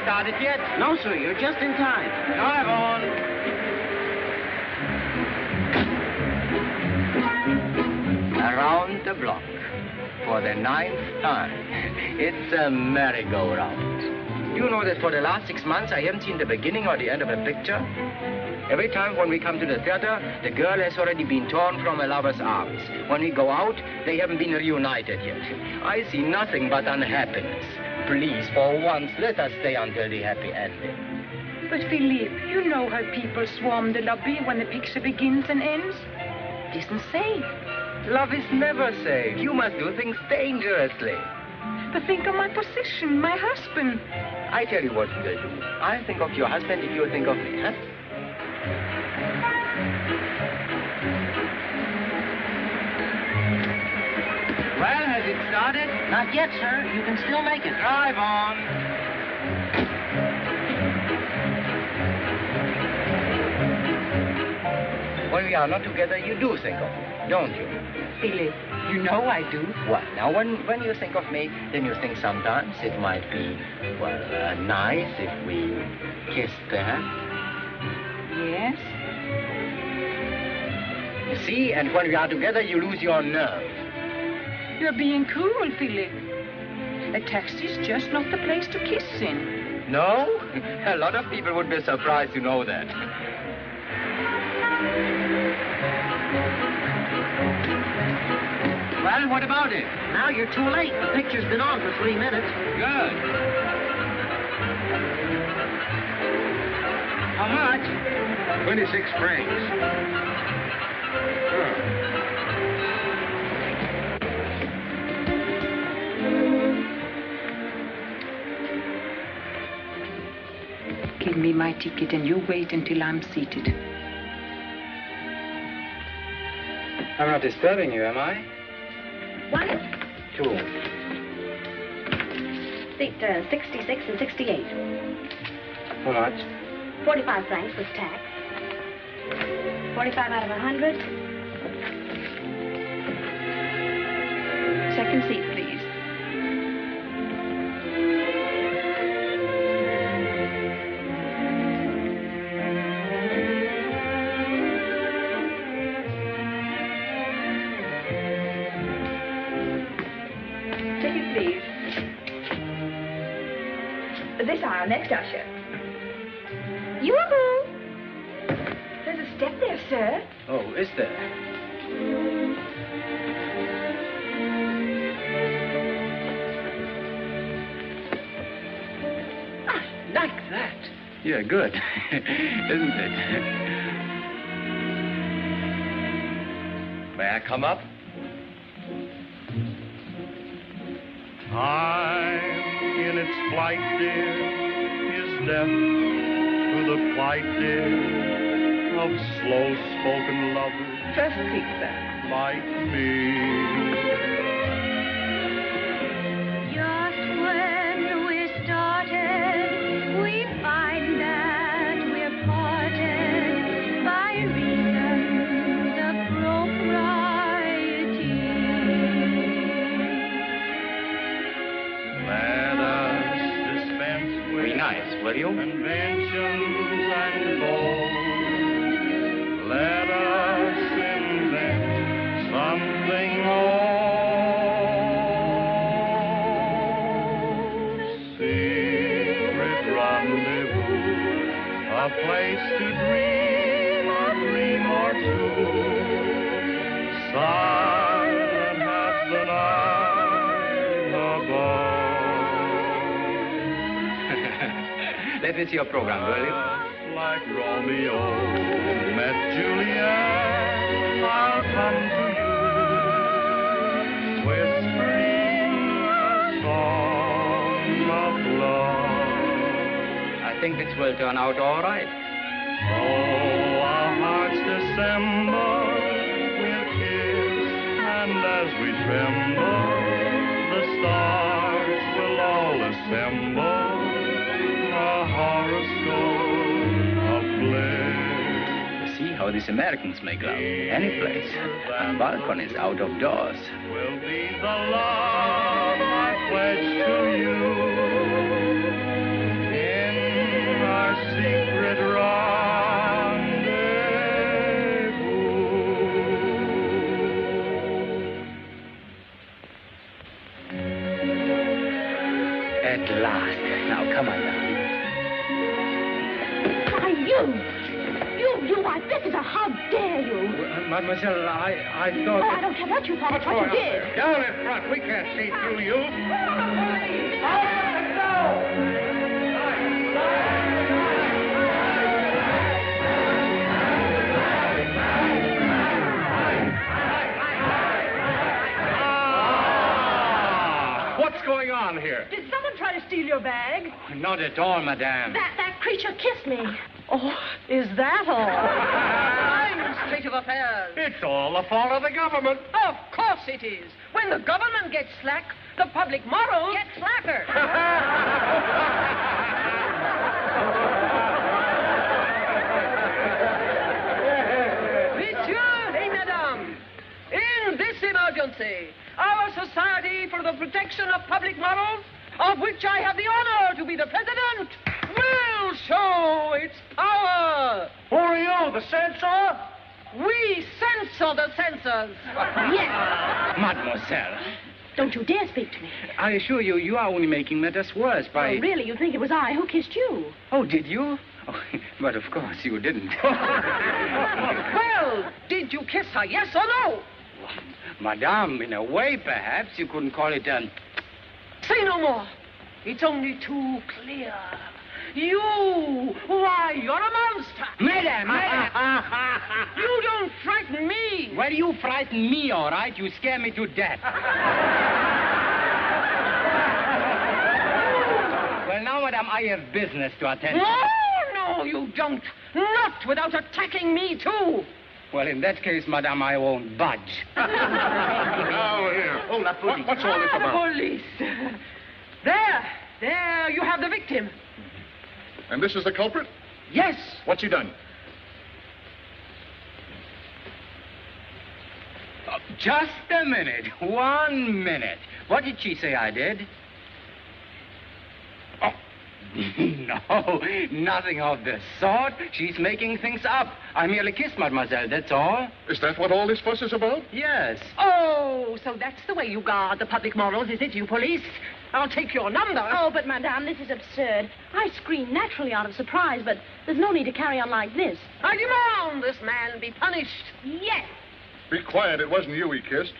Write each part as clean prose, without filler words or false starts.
started yet? No, sir, you're just in time. Drive on. Around the block for the 9th time. It's a merry-go-round. You know that for the last 6 months, I haven't seen the beginning or the end of a picture. Every time when we come to the theater, the girl has already been torn from her lover's arms. When we go out, they haven't been reunited yet. I see nothing but unhappiness. Please, for once, let us stay until the happy ending. But, Philippe, you know how people swarm the lobby when the picture begins and ends. It isn't safe. Love is never safe. You must do things dangerously. But think of my position, my husband. I tell you what we'll do. I'll think of your husband if you'll think of me, huh? Well, has it started? Not yet, sir. You can still make it. Drive on. When we are not together, you do think of me, don't you? Philippe, you know I do. Well, now, when you think of me, then you think sometimes it might be, well, nice if we kissed, perhaps. Yes? You see, and when we are together, you lose your nerve. You're being cruel, Philippe. A taxi's just not the place to kiss in. No? A lot of people would be surprised to know that. Well, what about it? Now you're too late. The picture's been on for 3 minutes. Good. How much? 26 francs. Give me my ticket and you wait until I'm seated. I'm not disturbing you, am I? 1, 2. seat 66 and 68. How much? 45 francs with tax. 45 out of 100. Second seat, please. Ticket, please. This aisle, next usher. Yoo-hoo! There's a step there, sir. Oh, is there? I like that. Yeah, good. Isn't it? May I come up? Time in its flight, dear, is death to the plight, dear, of slow-spoken lovers. First seat, sir. Like me. Just when we started, we find that we're parted by reasons of propriety. Let us dispense with Be nice, will you? conventions and goals. Let us invent something old. Secret rendezvous, a place to dream a dream or two. Silent as the night above. Let me see your program, will you? Like Romeo met Juliet, I'll come to you, whispering a song of love. I think this will turn out all right. Oh, our hearts dissemble, we'll kiss, and as we tremble, the stars will all assemble, a horoscope of bliss. You see how these Americans make love. Any place. On balconies, out of doors. Will be the love I pledge to you. At last. Now, come on now. Why, why, this is how dare you? Mademoiselle, I thought... Oh, I don't care what you thought, it's what you did. Down in front. We can't see through you. What's going on here? Did someone try to steal your bag? Not at all, madame. That creature kissed me. Oh, is that all? Fine state of affairs. It's all the fault of the government. Of course it is. When the government gets slack, the public morals get slacker. Monsieur et Madame, in this emergency, our Society for the Protection of Public Morals, of which I have the honor to be the president, will show its power. Who are you, the censor? We censor the censors. Yes. Mademoiselle, Don't you dare speak to me. I assure you, you are only making matters worse by... Oh, really? You think it was I who kissed you? Oh, did you? Oh, but of course you didn't. Well, did you kiss her, yes or no? Madame, in a way, perhaps, you couldn't call it a... Say no more. It's only too clear. You, why, you're a monster. Madame! You don't frighten me. Well, you frighten me, all right. You scare me to death. Well, now, madame, I have business to attend to. No, you don't. Not without attacking me, too. Well, in that case, madame, I won't budge. Now, here. Oh, what's all this about? Police. There, you have the victim. And this is the culprit? Yes. What's he done? Just a minute. 1 minute. What did she say I did? Oh, no, nothing of the sort. She's making things up. I merely kissed mademoiselle, that's all. Is that what all this fuss is about? Yes. Oh, so that's the way you guard the public morals, is it, you police? I'll take your number. Oh, but, madame, this is absurd. I screamed naturally out of surprise, but there's no need to carry on like this. I demand this man be punished. Yes. Be quiet. It wasn't you he kissed.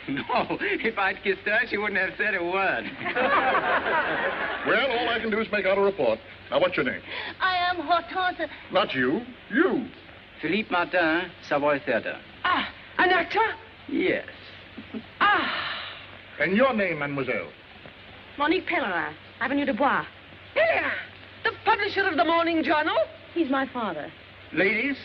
No, if I'd kissed her, she wouldn't have said a word. Well, all I can do is make out a report. Now, what's your name? I am Hortense. Not you. You. Philippe Martin, Savoy Theatre. Ah, an actor? Yes. And your name, mademoiselle? Monique Pellerin, Avenue de Bois. Here, the publisher of the Morning Journal. He's my father. Ladies,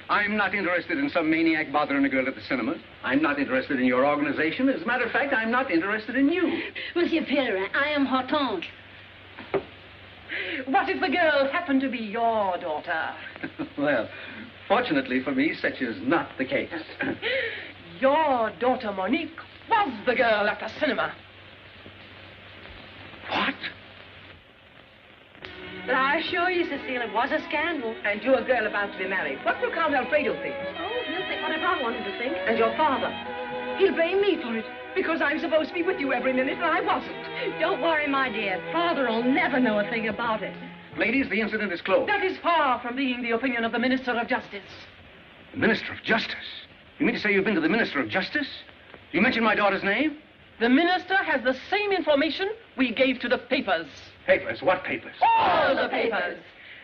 I'm not interested in some maniac bothering a girl at the cinema. I'm not interested in your organization. As a matter of fact, I'm not interested in you. Monsieur Pellerin, I am Hortense. What if the girl happened to be your daughter? Well, fortunately for me, such is not the case. Your daughter, Monique, was the girl at the cinema. What? But I assure you, Cecile, it was a scandal. And you're a girl about to be married. What will Count Alfredo think? Oh, he'll think whatever I want him to think. And your father? He'll blame me for it, because I'm supposed to be with you every minute, and I wasn't. Don't worry, my dear. Father'll never know a thing about it. Ladies, the incident is closed. That is far from being the opinion of the Minister of Justice. The Minister of Justice? You mean to say you've been to the Minister of Justice? You mentioned my daughter's name? The Minister has the same information we gave to the papers. Papers? What papers? All the papers.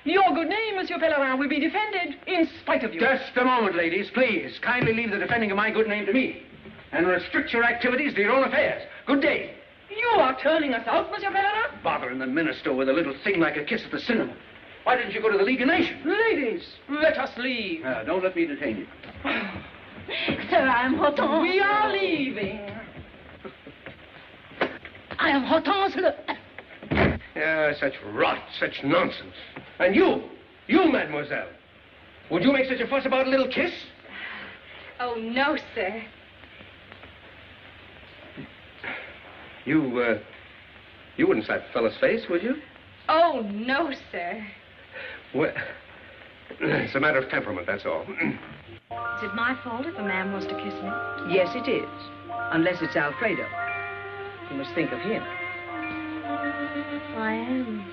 Your good name, Monsieur Pellerin, will be defended in spite of you. Just a moment, ladies, please. Kindly leave the defending of my good name to me. And restrict your activities to your own affairs. Good day. You are turning us out, Monsieur Pellerin? Bothering the minister with a little thing like a kiss at the cinema. Why didn't you go to the League of Nations? Ladies, let us leave. Don't let me detain you. Sir, I am Hortense. We are leaving. I am Hortense. Yeah, such rot, such nonsense. And you, mademoiselle, would you make such a fuss about a little kiss? Oh, no, sir. You wouldn't slap a fellow's face, would you? Oh, no, sir. Well, it's a matter of temperament, that's all. Is it my fault if a man wants to kiss me? Yes, it is. Unless it's Alfredo. You must think of him. I am.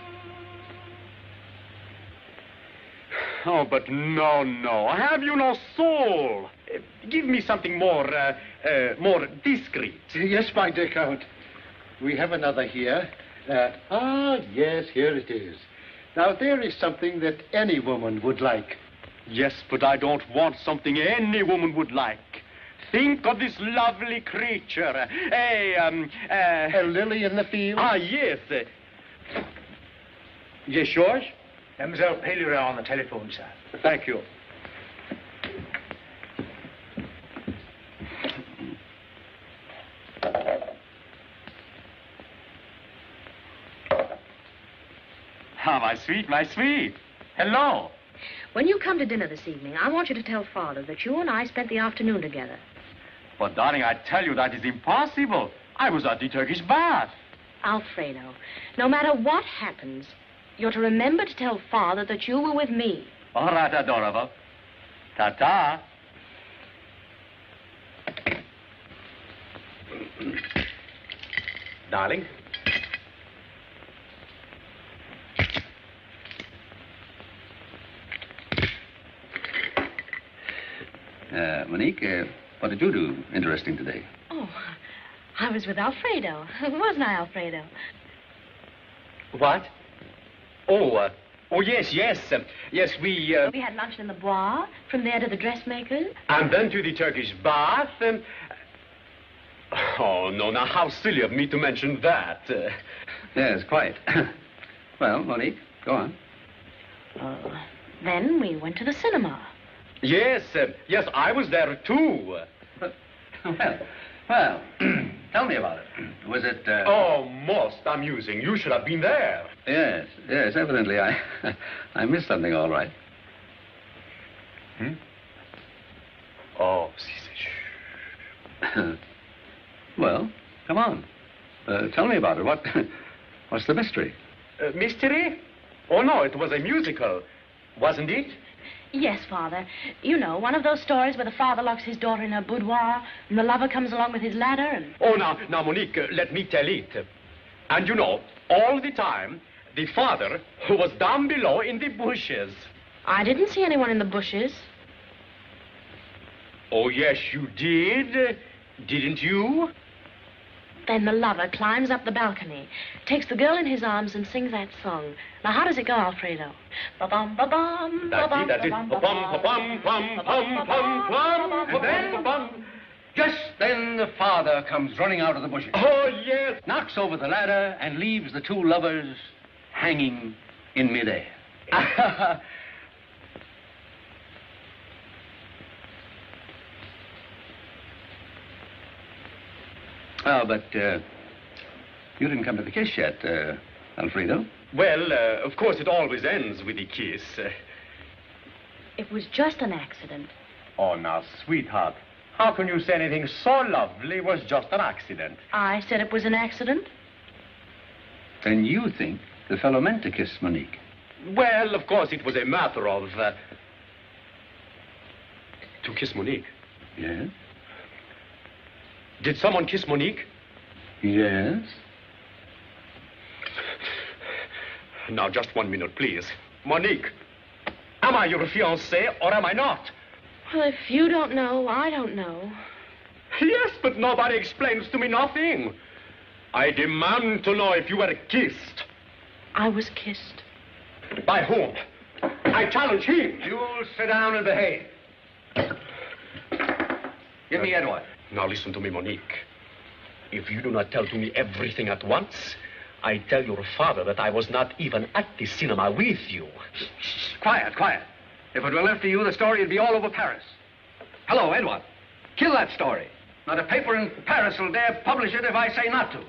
Oh, but no. Have you no soul? Give me something more discreet. Yes, my dear Count. We have another here. Yes, here it is. Now, there is something that any woman would like. Yes, but I don't want something any woman would like. Think of this lovely creature. A lily in the field? Yes. Yes, George? Mademoiselle Lederer on the telephone, sir. Thank you. My sweet. Hello. When you come to dinner this evening, I want you to tell Father that you and I spent the afternoon together. But, darling, I tell you that is impossible. I was at the Turkish bath. Alfredo, no matter what happens, you're to remember to tell Father that you were with me. All right, adorable. Ta-ta. Darling. Monique, what did you do interesting today? Oh, I was with Alfredo. Wasn't I, Alfredo? What? Oh, yes. Yes, we... We had lunch in the Bois, from there to the dressmaker's. And then to the Turkish bath, and... Oh, no, now, how silly of me to mention that. Yes, quite. Well, Monique, go on. Then we went to the cinema. Yes, I was there, too. Well, tell me about it. Was it, Oh, most amusing. You should have been there. Yes, evidently I missed something, all right. Oh, Well, come on. Tell me about it. What's the mystery? Mystery? Oh, no, it was a musical, wasn't it? Yes, Father. You know, one of those stories where the father locks his daughter in her boudoir and the lover comes along with his ladder and... Oh, now, Monique, let me tell it. And you know, all the time, the father was down below in the bushes. I didn't see anyone in the bushes. Oh, yes, you did. Didn't you? Then the lover climbs up the balcony, takes the girl in his arms and sings that song. Now, how does it go, Alfredo? Ba-bum, ba-bum, ba-bum, That's it. ba-bum, Ba-bum, ba-bum, ba-bum, And then, just then the father comes running out of the bushes. Oh, yes. Knocks over the ladder and leaves the two lovers hanging in midair. Oh, but you didn't come to the kiss yet, Alfredo. Well, of course, it always ends with a kiss. It was just an accident. Oh, now, sweetheart, how can you say anything so lovely was just an accident? I said it was an accident. Then you think the fellow meant to kiss Monique? Well, of course, it was a matter of... To kiss Monique? Yes. Did someone kiss Monique? Yes. Now, just 1 minute, please. Monique, am I your fiancée or am I not? Well, if you don't know, I don't know. Yes, but nobody explains to me nothing. I demand to know if you were kissed. I was kissed. By whom? I challenge him. You'll sit down and behave. Give me Edward. Now listen to me, Monique. If you do not tell to me everything at once, I tell your father that I was not even at the cinema with you. Shh, quiet. If it were left to you, the story would be all over Paris. Hello, Edward. Kill that story. Not a paper in Paris will dare publish it if I say not to.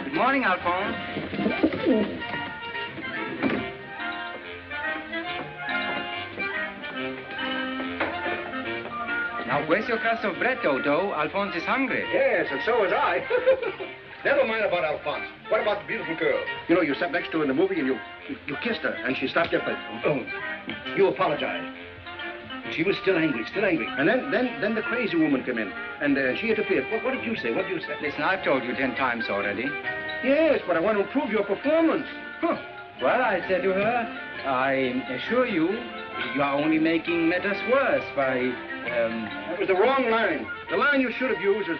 Good morning, Alphonse. Where's your crust of bread, Toto? Alphonse is hungry. Yes, and so is I. Never mind about Alphonse. What about the beautiful girl? You know, you sat next to her in the movie and you kissed her, and she stopped your plate. Oh, you apologized. She was still angry, still angry. And then the crazy woman came in, and she interfered. What did you say? What did you say? Listen, I've told you 10 times already. Yes, but I want to improve your performance. Huh. Well, I said to her, I assure you, you are only making matters worse by, That was the wrong line. The line you should have used is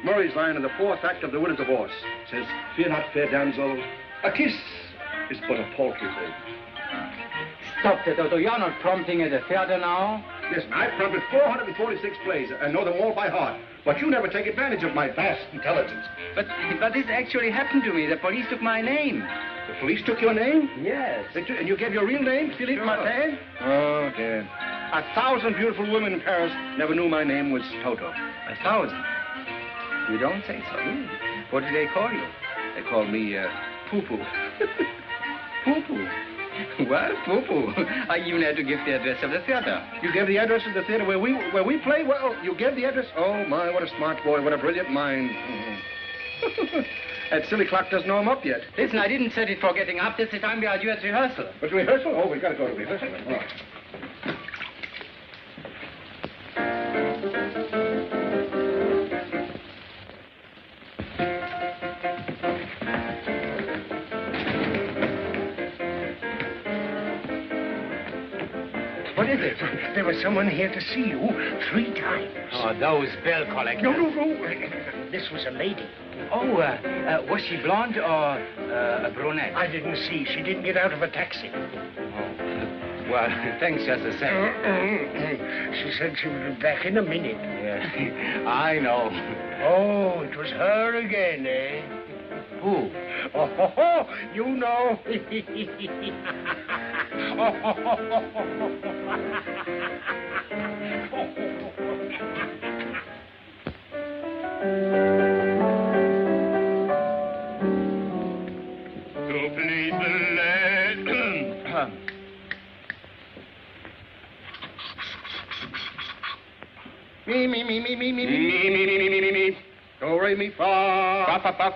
Murray's line in the 4th act of The Winner's Divorce. It says, fear not, fair damsel, a kiss is but a paltry thing. Stop it, Toto. You're not prompting at the theater now. Listen, I've prompted 446 plays and know them all by heart. But you never take advantage of my vast intelligence. But this actually happened to me. The police took my name. The police took your name? Yes. And you gave your real name, Philippe Martin? Oh, dear. 1,000 beautiful women in Paris never knew my name was Toto. 1,000? You don't say so. What did they call you? They called me, Poo-Poo. Poo-Poo? Well, Poo-Poo. I even had to give the address of the theater. You gave the address of the theater where we play? Well, you gave the address? Oh, my, what a smart boy. What a brilliant mind. That silly clock doesn't know I'm up yet. Listen, I didn't set it for getting up. This is the time we are due at rehearsal. But rehearsal? Oh, we've got to go to rehearsal. All right. What is it? There was someone here to see you 3 times. Oh, those bell collectors. No. This was a lady. Oh, was she blonde or a brunette? I didn't see. She didn't get out of a taxi. Oh, well, thanks just the same. She said she would be back in a minute. Yeah, I know. Oh, it was her again, eh? Who? Oh, you know. To please the lady. Me. Do, re, mi, fa.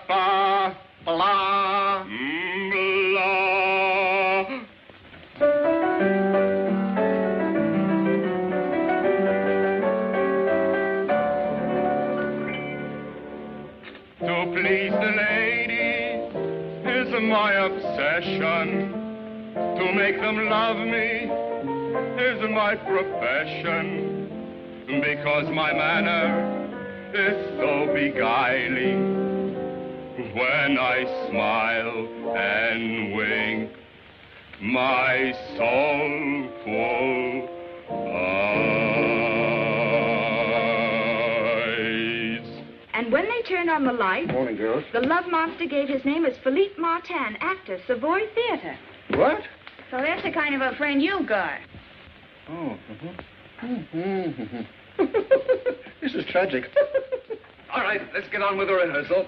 Fa. Blah. Blah. To please the lady is my obsession. To make them love me is my profession. Because my manner is so beguiling. When I smile and wink, my soulful eyes. And when they turned on the light, Morning, girls. the love master gave his name as Philippe Martin, actor, Savoy Theater. What? So that's the kind of a friend you got. Oh. This is tragic. All right, let's get on with the rehearsal.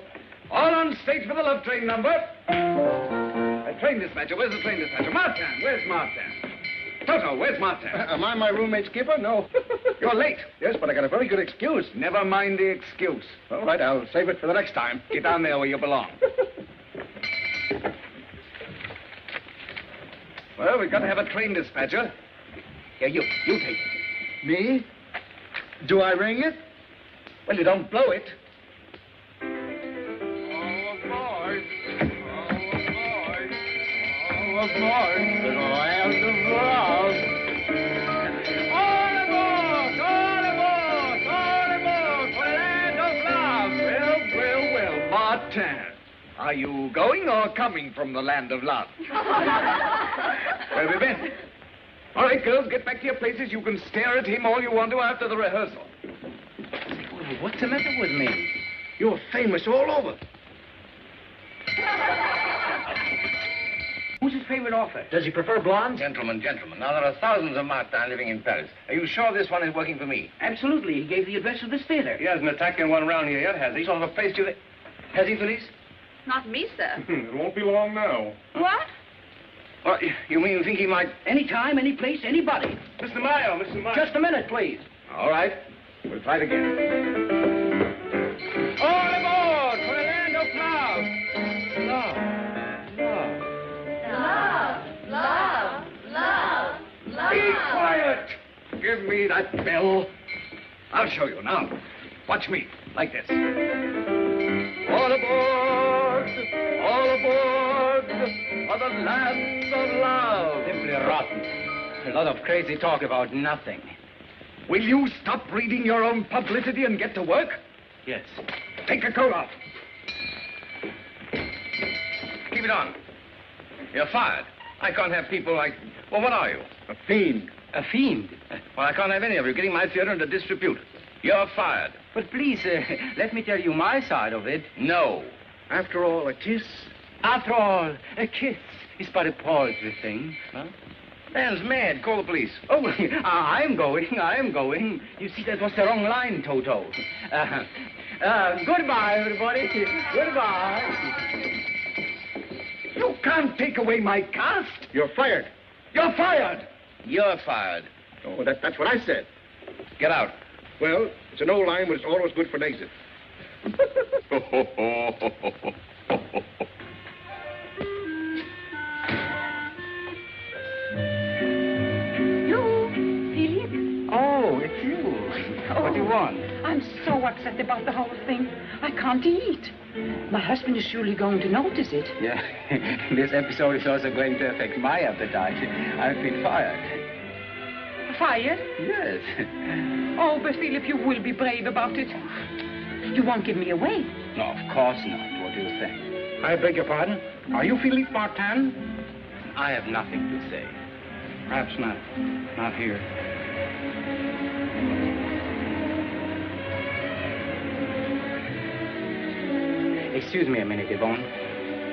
All on stage for the love train number. Train dispatcher, where's the train dispatcher? Martin, where's Martin? Toto, where's Martin? Am I my roommate skipper? No. You're late. Yes, but I got a very good excuse. Never mind the excuse. All right, I'll save it for the next time. Get down there where you belong. Well, we've got to have a train dispatcher. Here, you take it. Me? Do I ring it? Well, you don't blow it. All aboard to the land of love. All aboard for the land of love. Well, Martin, are you going or coming from the land of love? Where have you been? All right, girls, get back to your places. You can stare at him all you want to after the rehearsal. What's the matter with me? You're famous all over. Who's his favorite author? Does he prefer blondes? Gentlemen. Now, there are thousands of Martins living in Paris. Are you sure this one is working for me? Absolutely. He gave the address of this theater. He hasn't attacked anyone around here yet, has he? Sort of faced you there. Has he, Felice? Not me, sir. It won't be long now. What? Well, you mean you think he might... Any time, any place, anybody. Mr. Mayo. Just a minute, please. All right. We'll try it again. All aboard for the land of love. Love. Love. Love. Be quiet! Give me that bell. I'll show you now. Watch me, like this. All aboard! All aboard for the land of love. Simply rotten. A lot of crazy talk about nothing. Will you stop reading your own publicity and get to work? Yes. Take your coat off. Keep it on. You're fired. I can't have people like... Well, what are you? A fiend. A fiend? Well, I can't have any of you getting my theater into disrepute. You're fired. But please, let me tell you my side of it. No. After all, a kiss? After all, a kiss is but a paltry thing. Huh? Man's mad. Call the police. Oh, I'm going. You see, that was the wrong line, Toto. Goodbye, everybody. Goodbye. You can't take away my cast. You're fired. You're fired. You're fired. Oh, that's what I said. Get out. Well, it's an old line, but it's always good for an exit. Oh, it's you. What do you want? I'm so upset about the whole thing. I can't eat. My husband is surely going to notice it. Yeah, this episode is also going to affect my appetite. I've been fired. Fired? Yes. Oh, but Philip, you will be brave about it. You won't give me away. No, of course not. What do you think? I beg your pardon? Are you Philippe Martin? I have nothing to say. Perhaps not. Not here. Excuse me a minute, Yvonne.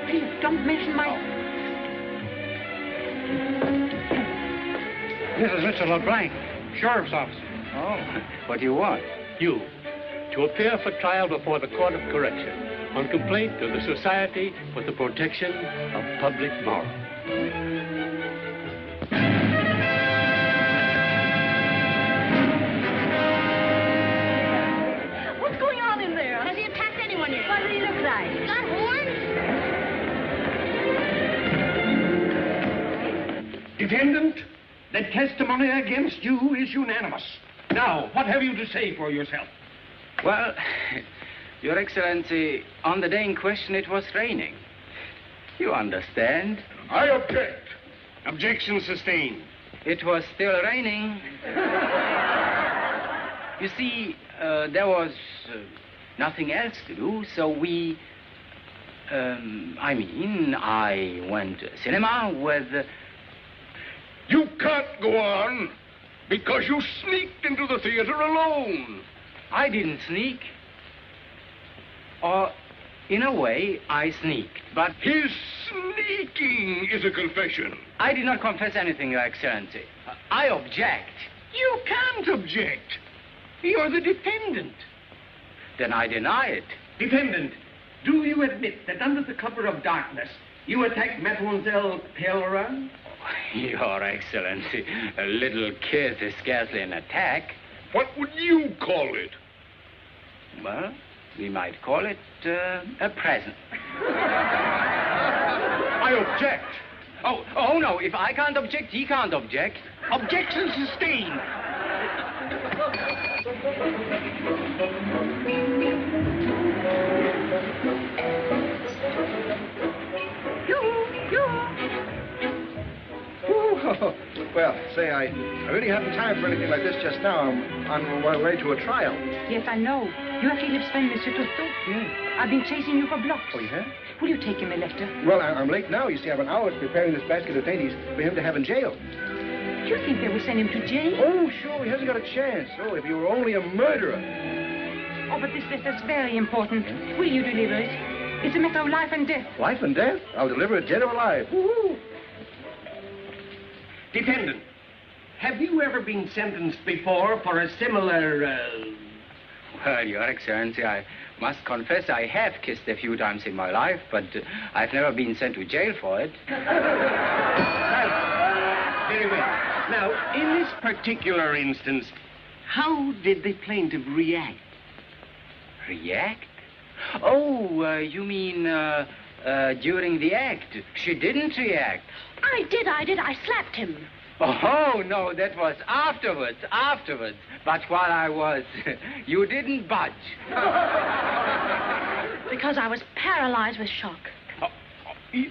Philip, don't mention my... This is Mr. LeBlanc, sheriff's officer. Oh, what do you want? You, to appear for trial before the Court of Correction on complaint to the Society for the Protection of Public Morals. What's going on in there? Has he attacked anyone yet? What does he look like? He's got horns? Defendant, the testimony against you is unanimous. Now, what have you to say for yourself? Well, Your Excellency, on the day in question, it was raining. You understand? I object. Objection sustained. It was still raining. You see, there was nothing else to do, so I went to cinema with... You can't go on because you sneaked into the theater alone. I didn't sneak. Or, in a way, I sneaked, but... His sneaking is a confession. I did not confess anything, Your Excellency. I object. You can't object. You're the defendant. Then I deny it. Defendant, do you admit that under the cover of darkness, you attacked Mademoiselle Pellerin? Your Excellency, a little kiss is scarcely an attack. What would you call it? Well, we might call it a present. I object. Oh, no. If I can't object, he can't object. Objection sustained. Well, say, I really haven't time for anything like this just now. I'm on my way to a trial. Yes, I know. You are Philip's friend, Monsieur Toto. Yes. I've been chasing you for blocks. Oh, you have? Will you take him a letter? Well, I'm late now. You see, I have an hour preparing this basket of dainties for him to have in jail. Do you think they will send him to jail? Oh, sure. He hasn't got a chance. Oh, if he were only a murderer. Oh, but this letter's very important. Will you deliver it? It's a matter of life and death. Life and death? I'll deliver it dead or alive. Woo-hoo. Defendant, have you ever been sentenced before for a similar, Well, Your Excellency, I must confess I have kissed a few times in my life, but I've never been sent to jail for it. Very well. Now, in this particular instance, How did the plaintiff react? React? Oh, you mean during the act? She didn't react. I did. I slapped him. Oh, no, that was afterwards. But while I was, you didn't budge. Because I was paralyzed with shock.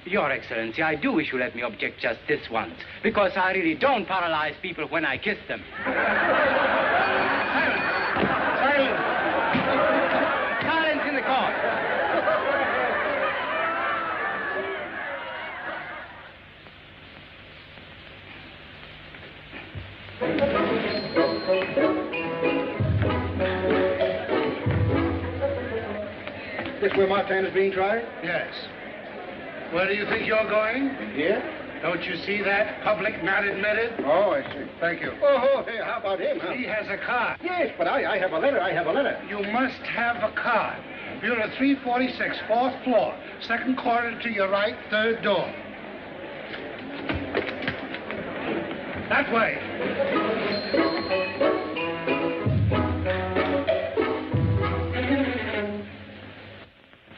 Your Excellency, I do wish you let me object just this once, because I really don't paralyze people when I kiss them. Silence! Silence in the court! This where Martin is being tried? Yes. Where do you think you're going? Here? Don't you see that? Public not admitted. Oh, I see. Thank you. Oh, hey, how about him, huh? He has a card. Yes, but I have a letter. You must have a card. Bureau 346, 4th floor. Second corner to your right, third door. That way.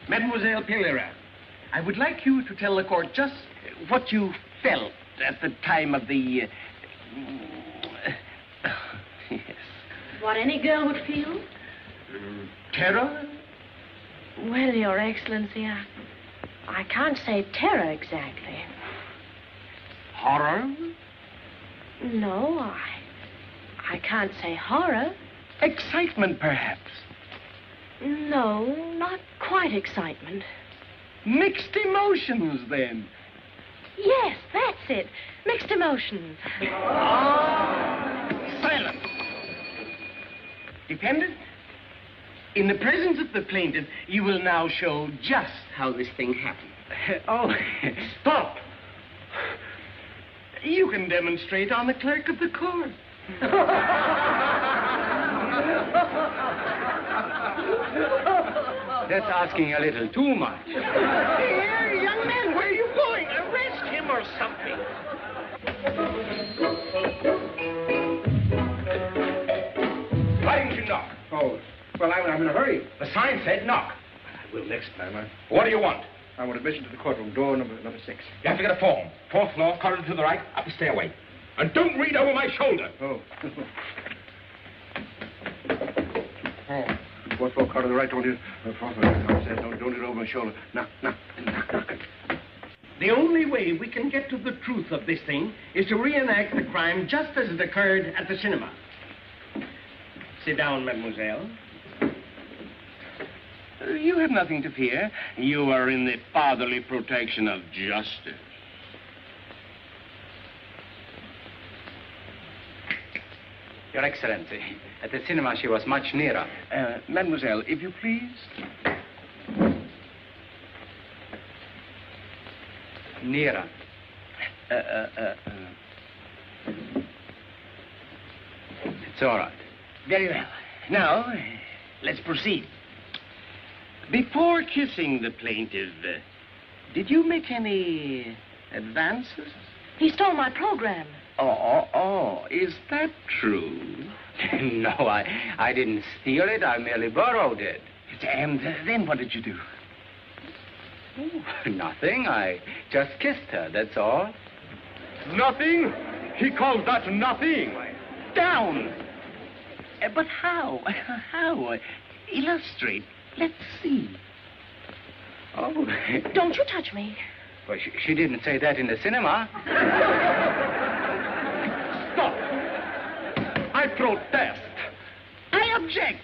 Mademoiselle Lederer, I would like you to tell the court just what you felt at the time of the... yes. What any girl would feel? Terror? Well, Your Excellency, I can't say terror exactly. Horror? No, I can't say horror. Excitement, perhaps? No, not quite excitement. Mixed emotions, then? Yes, that's it. Mixed emotions. Silence. Defendant, in the presence of the plaintiff, you will now show just how this thing happened. Oh, stop. You can demonstrate on the clerk of the court. That's asking a little too much. Here, young man, where are you going? Arrest him or something. Why didn't you knock? Oh, well, I'm in a hurry. The sign said knock. I will next time. What do you want? I want admission to the courtroom, door number 6. You have to get a form. 4th floor, corridor to the right, up the stairway. And don't read over my shoulder. Oh. Oh. 4th floor, corridor to the right, don't read over my shoulder. Knock. The only way we can get to the truth of this thing is to reenact the crime just as it occurred at the cinema. Sit down, mademoiselle. You have nothing to fear. You are in the fatherly protection of justice. Your Excellency, at the cinema she was much nearer. Mademoiselle, if you please. Nearer. It's all right. Very well. Now, let's proceed. Before kissing the plaintiff, did you make any advances? He stole my program. Oh, is that true? No, I didn't steal it. I merely borrowed it. And then what did you do? Oh, nothing. I just kissed her, that's all. Nothing? He calls that nothing. Down! But how? How? Illustrate. Let's see. Oh. Don't you touch me. Well, she didn't say that in the cinema. Stop. I protest. I object.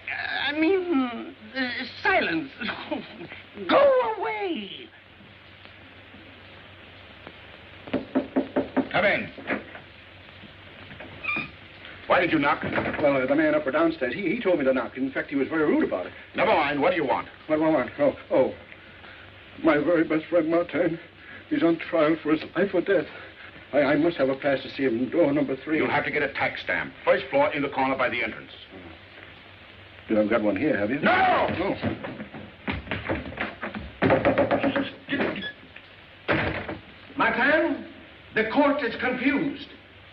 Silence. Go away. Come in. Why did you knock? Well, the man up or downstairs, he told me to knock. In fact, he was very rude about it. Never mind. What do you want? What do I want? Oh. My very best friend, Martin. He's on trial for his life or death. I must have a pass to see him. Door number 3. You'll have to get a tax stamp. 1st floor in the corner by the entrance. You haven't got one here, have you? No! Martin, the court is confused.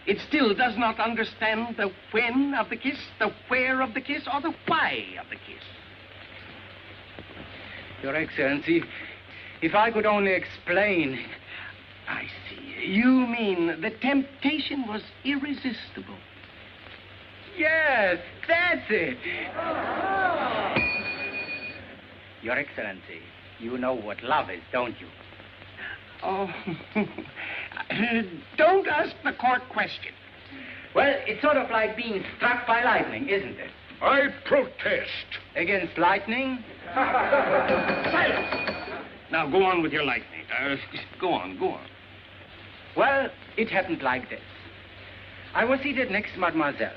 it still does not understand the when of the kiss, the where of the kiss, or the why of the kiss. Your Excellency, if I could only explain. I see. You mean the temptation was irresistible? Yes, that's it. Your Excellency, you know what love is, don't you? Oh, don't ask the court question. Well, it's sort of like being struck by lightning, isn't it? I protest. Against lightning? Silence! Now, go on with your lightning. Go on. Well, it happened like this. I was seated next to Mademoiselle.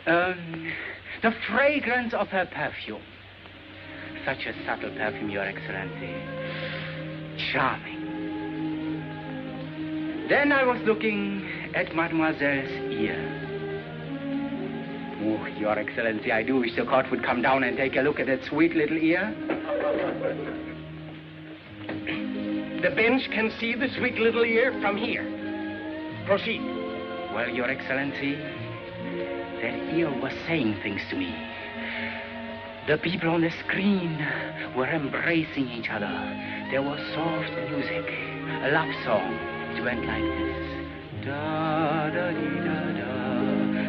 The fragrance of her perfume. Such a subtle perfume, Your Excellency. Charming. Then I was looking at Mademoiselle's ear. Oh, Your Excellency, I do wish the court would come down and take a look at that sweet little ear. The bench can see the sweet little ear from here. Proceed. Well, Your Excellency, that ear was saying things to me. The people on the screen were embracing each other. There was soft music, a love song. It went like this. Da da dee da da,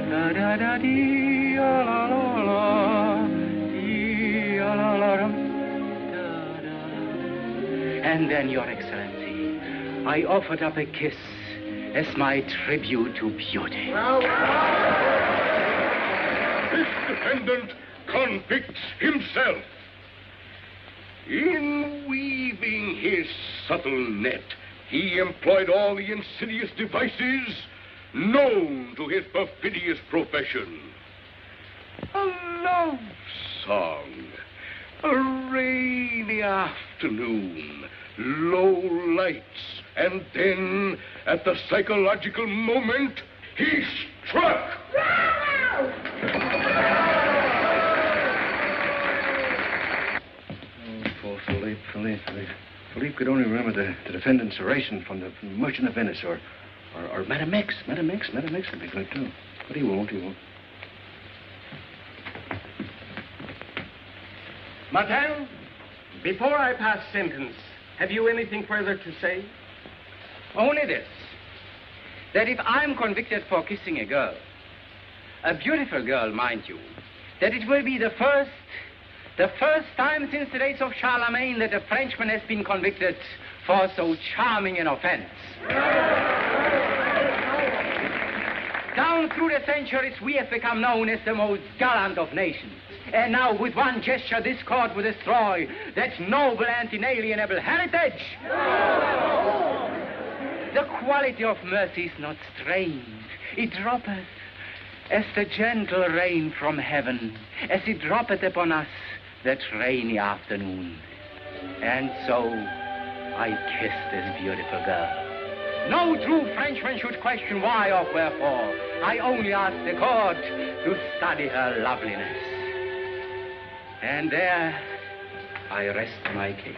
da da da dee la la la, dee la la la, da da. And then, Your Excellency, I offered up a kiss as my tribute to beauty. This defendant convicts himself. In weaving his subtle net, he employed all the insidious devices known to his perfidious profession. A love song, a rainy afternoon, low lights, and then, at the psychological moment, he struck. Poor Philippe. Philippe could only remember the defendant's oration from the Merchant of Venice, or Madame X. Madame X would be good, too. But he won't. Martin, before I pass sentence, have you anything further to say? Only this. That if I'm convicted for kissing a girl, a beautiful girl, mind you, that it will be the first time since the days of Charlemagne that a Frenchman has been convicted for so charming an offense. Down through the centuries, we have become known as the most gallant of nations. And now, with one gesture, this court will destroy that noble and inalienable heritage. The quality of mercy is not strange. It droppeth as the gentle rain from heaven, as it droppeth upon us that rainy afternoon. And so, I kissed this beautiful girl. No true Frenchman should question why or wherefore. I only ask the court to study her loveliness. And there, I rest my case.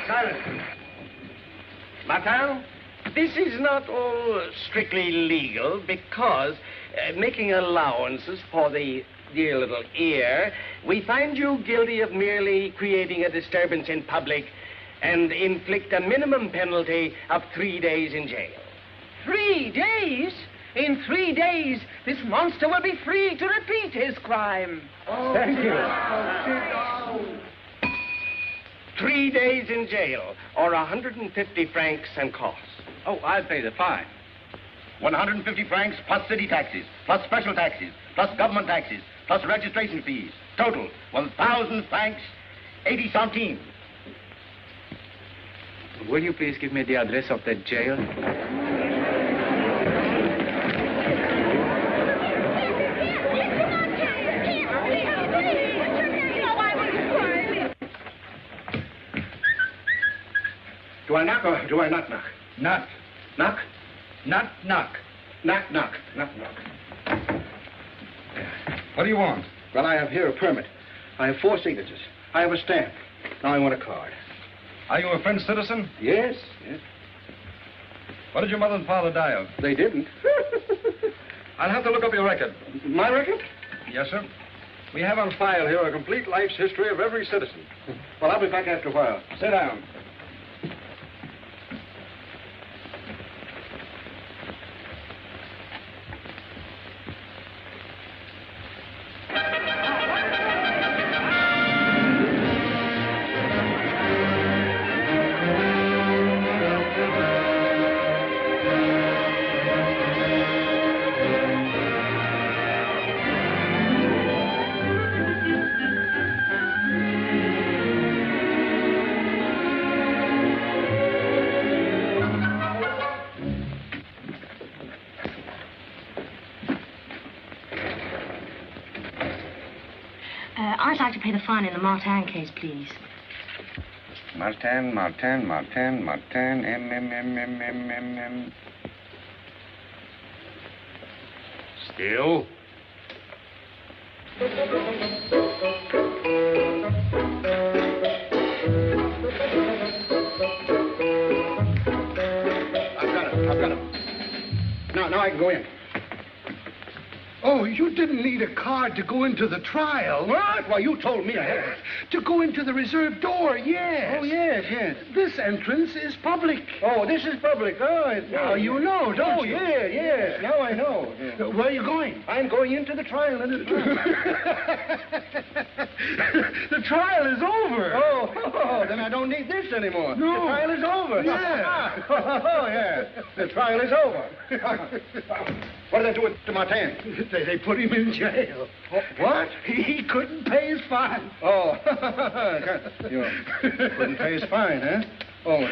Silence. Martin, this is not all strictly legal because, making allowances for the dear little ear, we find you guilty of merely creating a disturbance in public and inflict a minimum penalty of 3 days in jail. 3 days? In 3 days, this monster will be free to repeat his crime. Thank you. 3 days in jail, or 150 francs and costs. Oh, I'll pay the fine. 150 francs plus city taxes, plus special taxes, plus government taxes, plus registration fees. Total, 1,000 francs, 80 centimes. Will you please give me the address of that jail? Do I knock or do I not knock? Knock. Knock? Knock, knock. Knock, knock. Knock. What do you want? Well, I have here a permit. I have 4 signatures. I have a stamp. Now I want a card. Are you a French citizen? Yes, yes. What did your mother and father die of? They didn't. I'll have to look up your record. My record? Yes, sir. We have on file here a complete life's history of every citizen. Well, I'll be back after a while. Sit down. I'd like to pay the fine in the Martin case, please. Martin, M. Still? I've got him. Now I can go in. Oh, you didn't need a card to go into the trial. What? Well, you told me I had. To go into the reserved door, yes. Oh, yes. This entrance is public. Oh, this is public. Oh, now you know, don't you? Yes. Now I know. Yeah. Where are you going? I'm going into the trial. The trial is over. Oh, then I don't need this anymore. No. The trial is over. Yeah. Oh, yeah. The trial is over. What did they do to Martin? They put him in jail. What? He couldn't pay his fine. Oh, you couldn't pay his fine, huh? Oh,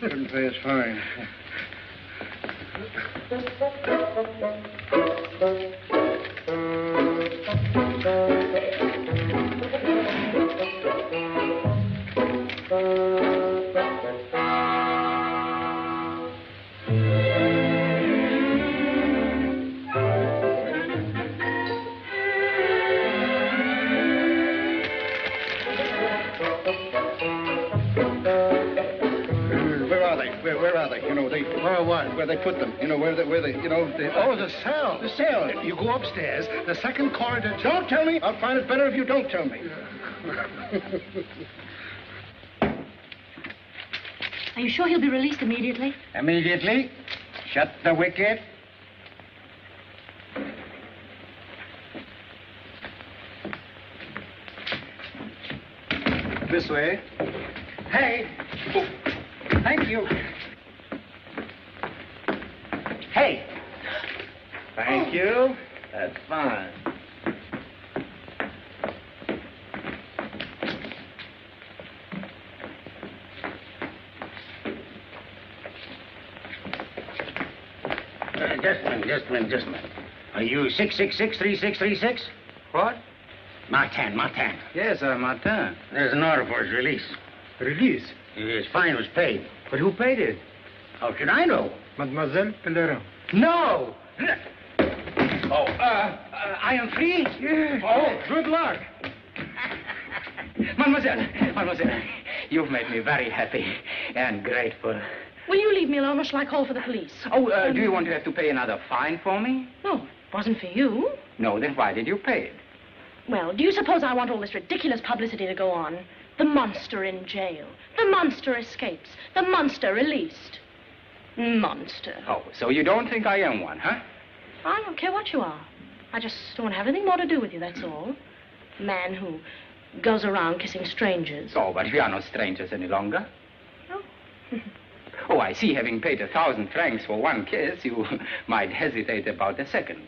couldn't pay his fine. Where are they? You know, Where what? Where they put them. You know, where they Oh, the cell. The cell. You go upstairs, the second corridor. Don't tell me. I'll find it better if you don't tell me. Are you sure he'll be released immediately? Immediately. Shut the wicket. This way. Hey. Oh. Thank you. Hey. Thank you. That's fine. Just a minute. Are you 666-3636? What? Martin. Yes, Martin. There's an order for his release. Release? His fine was paid. But who paid it? How should I know? Mademoiselle Lederer. No! Oh, I am free? Yes. Oh, good luck. Mademoiselle, you've made me very happy and grateful. Will you leave me alone, or shall I call for the police? Oh, do you want to have to pay another fine for me? No, it wasn't for you. No, then why did you pay it? Well, do you suppose I want all this ridiculous publicity to go on? The monster in jail. The monster escapes. The monster released. Monster. Oh, so you don't think I am one, huh? I don't care what you are. I just don't have anything more to do with you, that's all. A man who goes around kissing strangers. Oh, but we are not strangers any longer. Oh. Oh, I see. Having paid 1,000 francs for one kiss, you might hesitate about the second.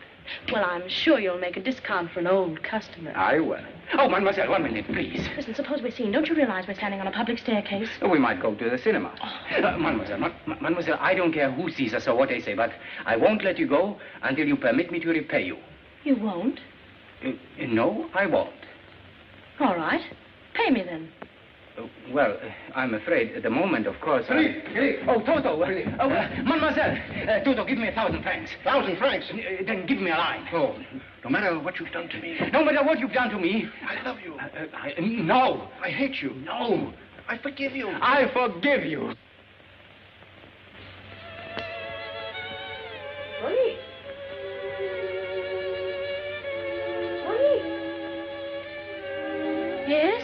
Well, I'm sure you'll make a discount for an old customer. I will. Oh, mademoiselle, 1 minute, please. Listen, suppose we're seen. Don't you realize we're standing on a public staircase? We might go to the cinema. Oh. Mademoiselle, I don't care who sees us or what they say, but I won't let you go until you permit me to repay you. You won't? No, I won't. All right. Pay me then. Well, I'm afraid at the moment, of course. Philippe. Oh, Toto. Mademoiselle. Toto, give me 1,000 francs. 1,000 francs? Then give me a line. Oh, no matter what you've done to me. No matter what you've done to me. I love you. No. I hate you. No. I forgive you. I forgive you. Monique. Monique. Yes?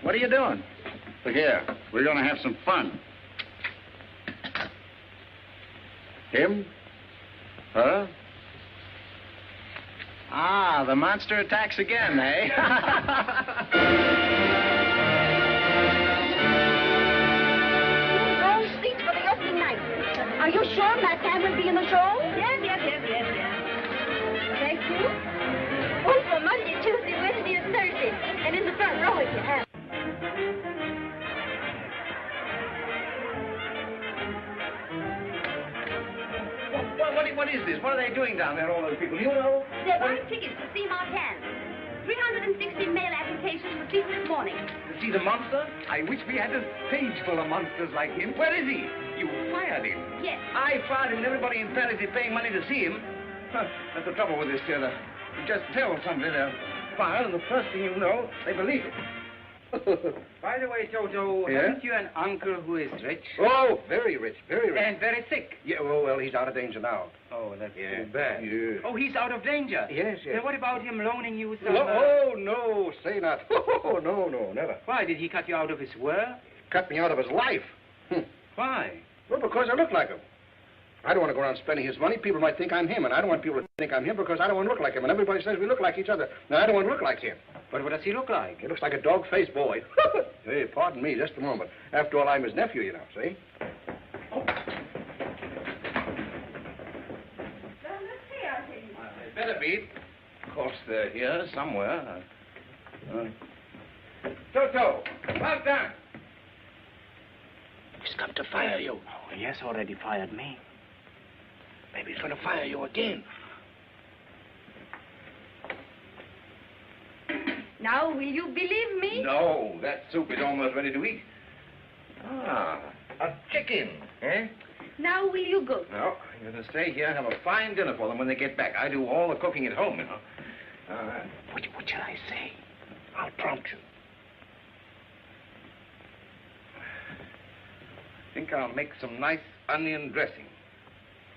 What are you doing? Look here, we're going to have some fun. Him? Her? Ah, the monster attacks again, eh? Wrong seat for the opening night. Are you sure Martin will be in the show? Yes. Thank you. One for Monday, Tuesday, Wednesday, and Thursday. And in the front row if you have. What is this? What are they doing down there, all those people? You know? They're buying tickets to see Martin. 360 mail applications received this morning. To see the monster? I wish we had a stage full of monsters like him. Where is he? You fired him. Yes. I fired him and everybody in Paris is paying money to see him. That's the trouble with this, Taylor. You just tell somebody they're fired, and the first thing you know, they believe it. By the way, Toto, Yeah? haven't you an uncle who is rich? Oh, very rich, very rich. And very sick? Yeah, well, he's out of danger now. Oh, that's Yeah. too bad. Yeah. Oh, he's out of danger? Yes. Then what about him loaning you some... Oh, no, say not. Oh, no, never. Why, did he cut you out of his work? Cut me out of his life. Why? Well, because I look like him. I don't want to go around spending his money. People might think I'm him, and I don't want people to think I'm him because I don't want to look like him. And everybody says we look like each other. Now, I don't want to look like him. But what does he look like? He looks like a dog-faced boy. Hey, pardon me, just a moment. After all, I'm his nephew, you know, see? Oh. They better be. Of course, they're here somewhere. Toto, well done. He's come to fire you. Oh, he has already fired me. Maybe he's going to fire you again. Now, will you believe me? No, that soup is almost ready to eat. Ah, a chicken, eh? Now, will you go? No, you're going to stay here and have a fine dinner for them when they get back. I do all the cooking at home, you know. What shall I say? I'll prompt you. I think I'll make some nice onion dressing.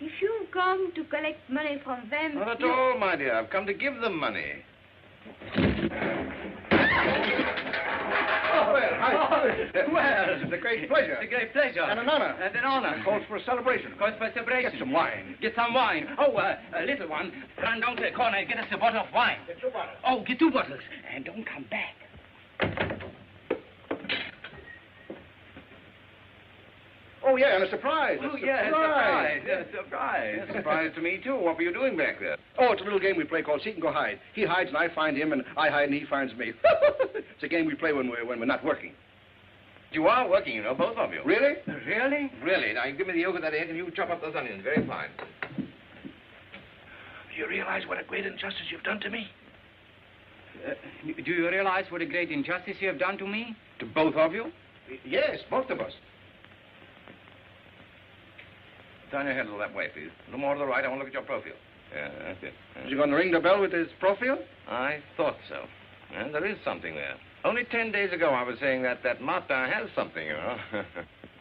If you come to collect money from them... Not at all, my dear. I've come to give them money. Oh, well, well, it's a great pleasure. It's a great pleasure. And an honor. And an honor. Calls for a celebration. Calls for a celebration. Get some wine. Get some wine. Oh, a little one. Run down to the corner and get us a bottle of wine. Get 2 bottles. Oh, get 2 bottles. And don't come back. Oh, yeah, and a surprise. Oh, yeah, a surprise. Yeah, surprise. a surprise to me, too. What were you doing back there? Oh, it's a little game we play called Seek and Go Hide. He hides and I find him, and I hide and he finds me. It's a game we play when we're not working. You are working, you know, both of you. Really? Really? Really. Now, you give me the yolk of that egg and you chop up those onions. Very fine. Do you realize what a great injustice you've done to me? Do you realize what a great injustice you have done to me? To both of you? Yes, both of us. Turn your head a little that way, please. A little more to the right. I want to look at your profile. Yeah, that's it. Is he going to ring the bell with his profile? I thought so. And there is something there. Only 10 days ago, I was saying that Martin has something, you know.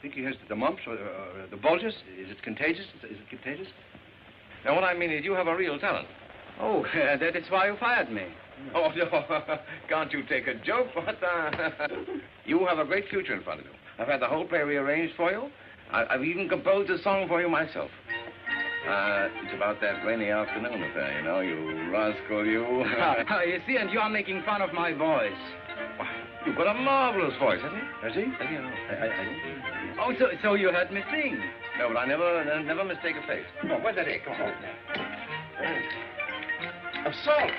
Think he has the mumps or the bulges? Is it contagious? Is it contagious? Now, what I mean is you have a real talent. Oh, that is why you fired me. Oh, no. Can't you take a joke? But, you have a great future in front of you. I've had the whole play rearranged for you. I've even composed a song for you myself. It's about that rainy afternoon affair, you know, you rascal, you. You see, and you are making fun of my voice. Why, you've got a marvelous voice, hasn't he? Has he? I don't. Oh, so you heard me sing? No, but I never mistake a face. Oh, where's that egg? Come on. Salt.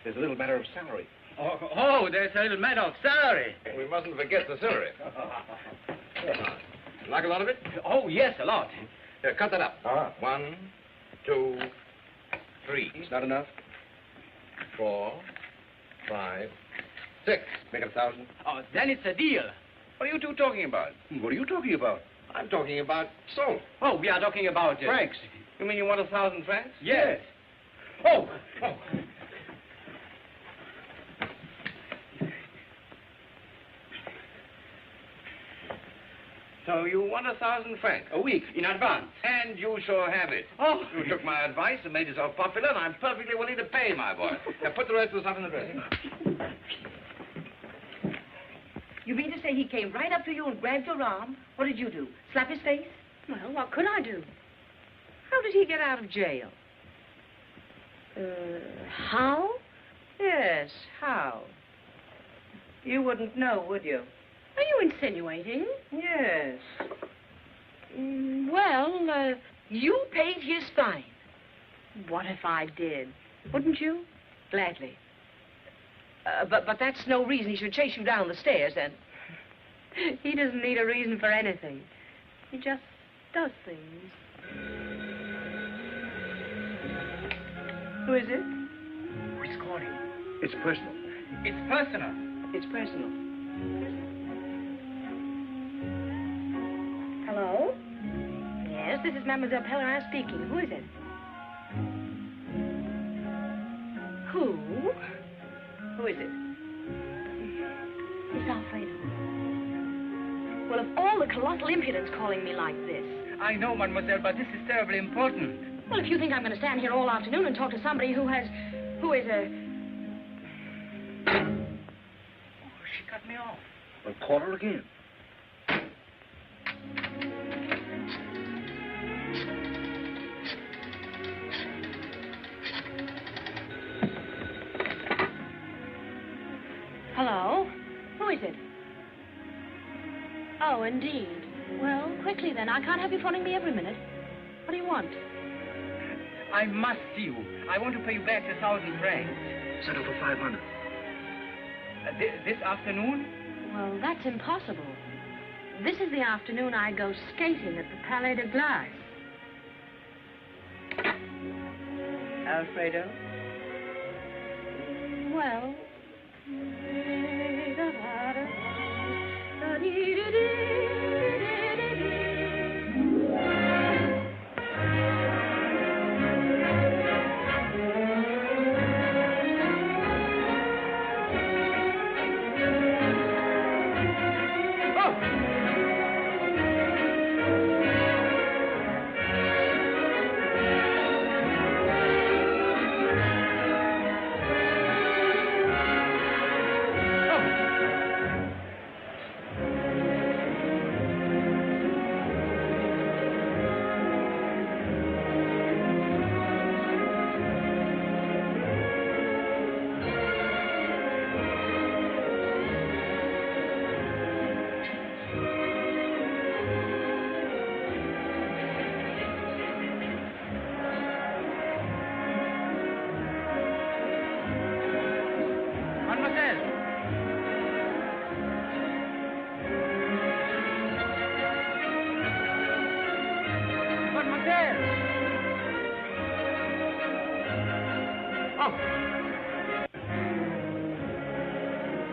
There's a little matter of salary. Oh, there's a little matter of salary. We mustn't forget the salary. Like a lot of it? Oh, yes, a lot. Cut that up. 1, 2, 3. It's not enough? 4, 5, 6. Make it 1,000. Oh, then it's a deal. What are you two talking about? What are you talking about? I'm talking about salt. Oh, we are talking about... Francs. You mean you want 1,000 francs? Yes. Oh. So you want 1,000 francs a week in advance. And you shall have it. Oh. You took my advice and made yourself popular, and I'm perfectly willing to pay, my boy. Now put the rest of the stuff in the dressing. You mean to say he came right up to you and grabbed your arm? What did you do? Slap his face? Well, what could I do? How did he get out of jail? How? Yes, how? You wouldn't know, would you? Are you insinuating? Yes. Well, You paid his fine. what if I did? Wouldn't you? Gladly. But that's no reason he should chase you down the stairs, then. He doesn't need a reason for anything. He just does things. Who is it? He's calling. It's personal. It's personal. It's personal. Hello? Yes, this is Mademoiselle Pellerin speaking. Who is it? Who? Who is it? It's Alfredo. Well, of all the colossal impudence calling me like this. I know, mademoiselle, but this is terribly important. Well, if you think I'm going to stand here all afternoon and talk to somebody who is a... She cut me off. Well, call her again. Hello? Who is it? Oh, indeed. Well, quickly then. I can't have you phoning me every minute. What do you want? I must see you. I want to pay you back 1,000 francs. Settle for 500. This afternoon? Well, that's impossible. This is the afternoon I go skating at the Palais de Glace. Alfredo? Well...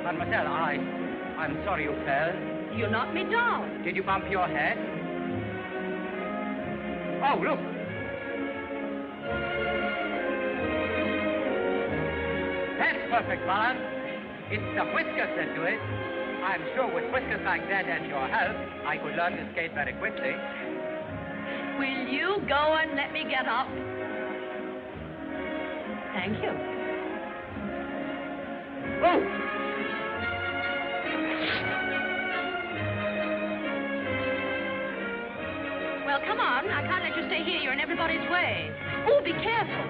Mademoiselle, I'm sorry you fell. You knocked me down. Did you bump your head? Oh, look. That's perfect balance. It's the whiskers that do it. I'm sure with whiskers like that and your help, I could learn to skate very quickly. Will you go and let me get up? Thank you. Oh! Well, come on. I can't let you stay here. You're in everybody's way. Oh, be careful.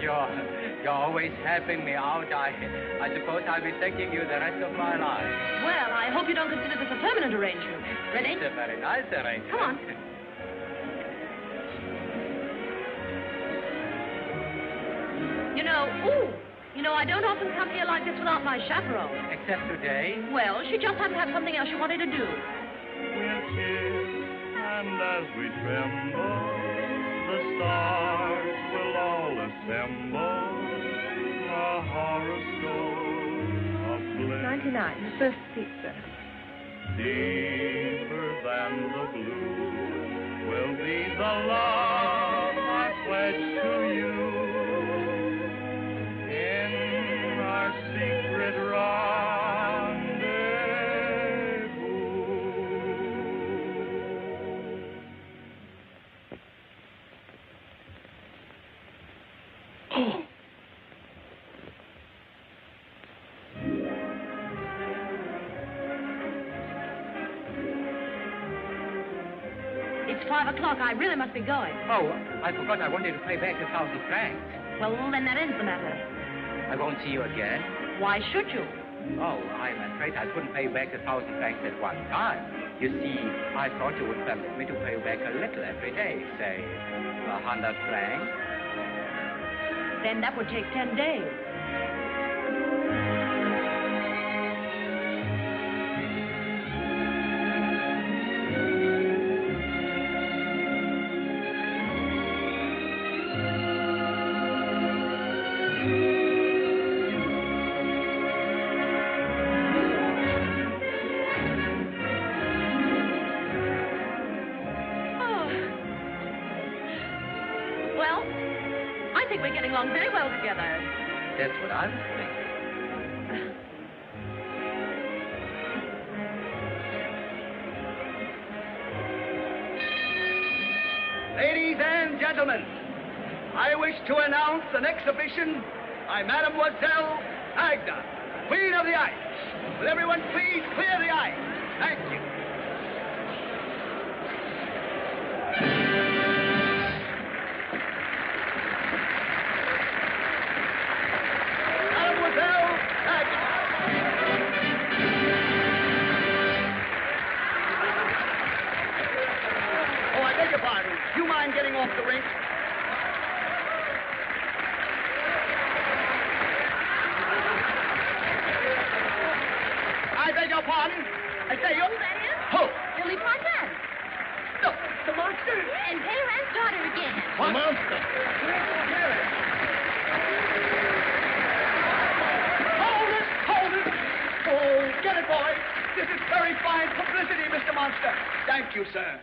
You're always helping me out. I suppose I'll be thanking you the rest of my life. Well, I hope you don't consider this a permanent arrangement. Ready? It's a very nice arrangement. Come on. You know, I don't often come here like this without my chaperone. Except today? Well, she just hadn't had something else she wanted to do. we'll kiss, and as we tremble, the stars will all assemble, a horoscope of bliss. 99, the first seat, sir. Deeper than the blue will be the love I pledge to you in our secret rendezvous. Oh. It's 5 o'clock. I really must be going. Oh, I forgot I wanted to pay back 1,000 francs. Well, then that ends the matter. I won't see you again. Why should you? Oh, I'm afraid I couldn't pay back 1,000 francs at one time. You see, I thought you would permit me to pay back a little every day, say 100 francs. Then that would take 10 days. Very well together. That's what I was thinking. Ladies and gentlemen, I wish to announce an exhibition by Mademoiselle Agda, Queen of the Ice. Will everyone please clear the ice? Thank you. Getting off the rink. I beg your pardon. I say you. Who that is? Who? Philippe Martin. No, the monster. And Lederer's daughter again. What? The monster. Hold it! Hold it! Oh, get it, boy. This is very fine publicity, Mr. Monster. Thank you, sir.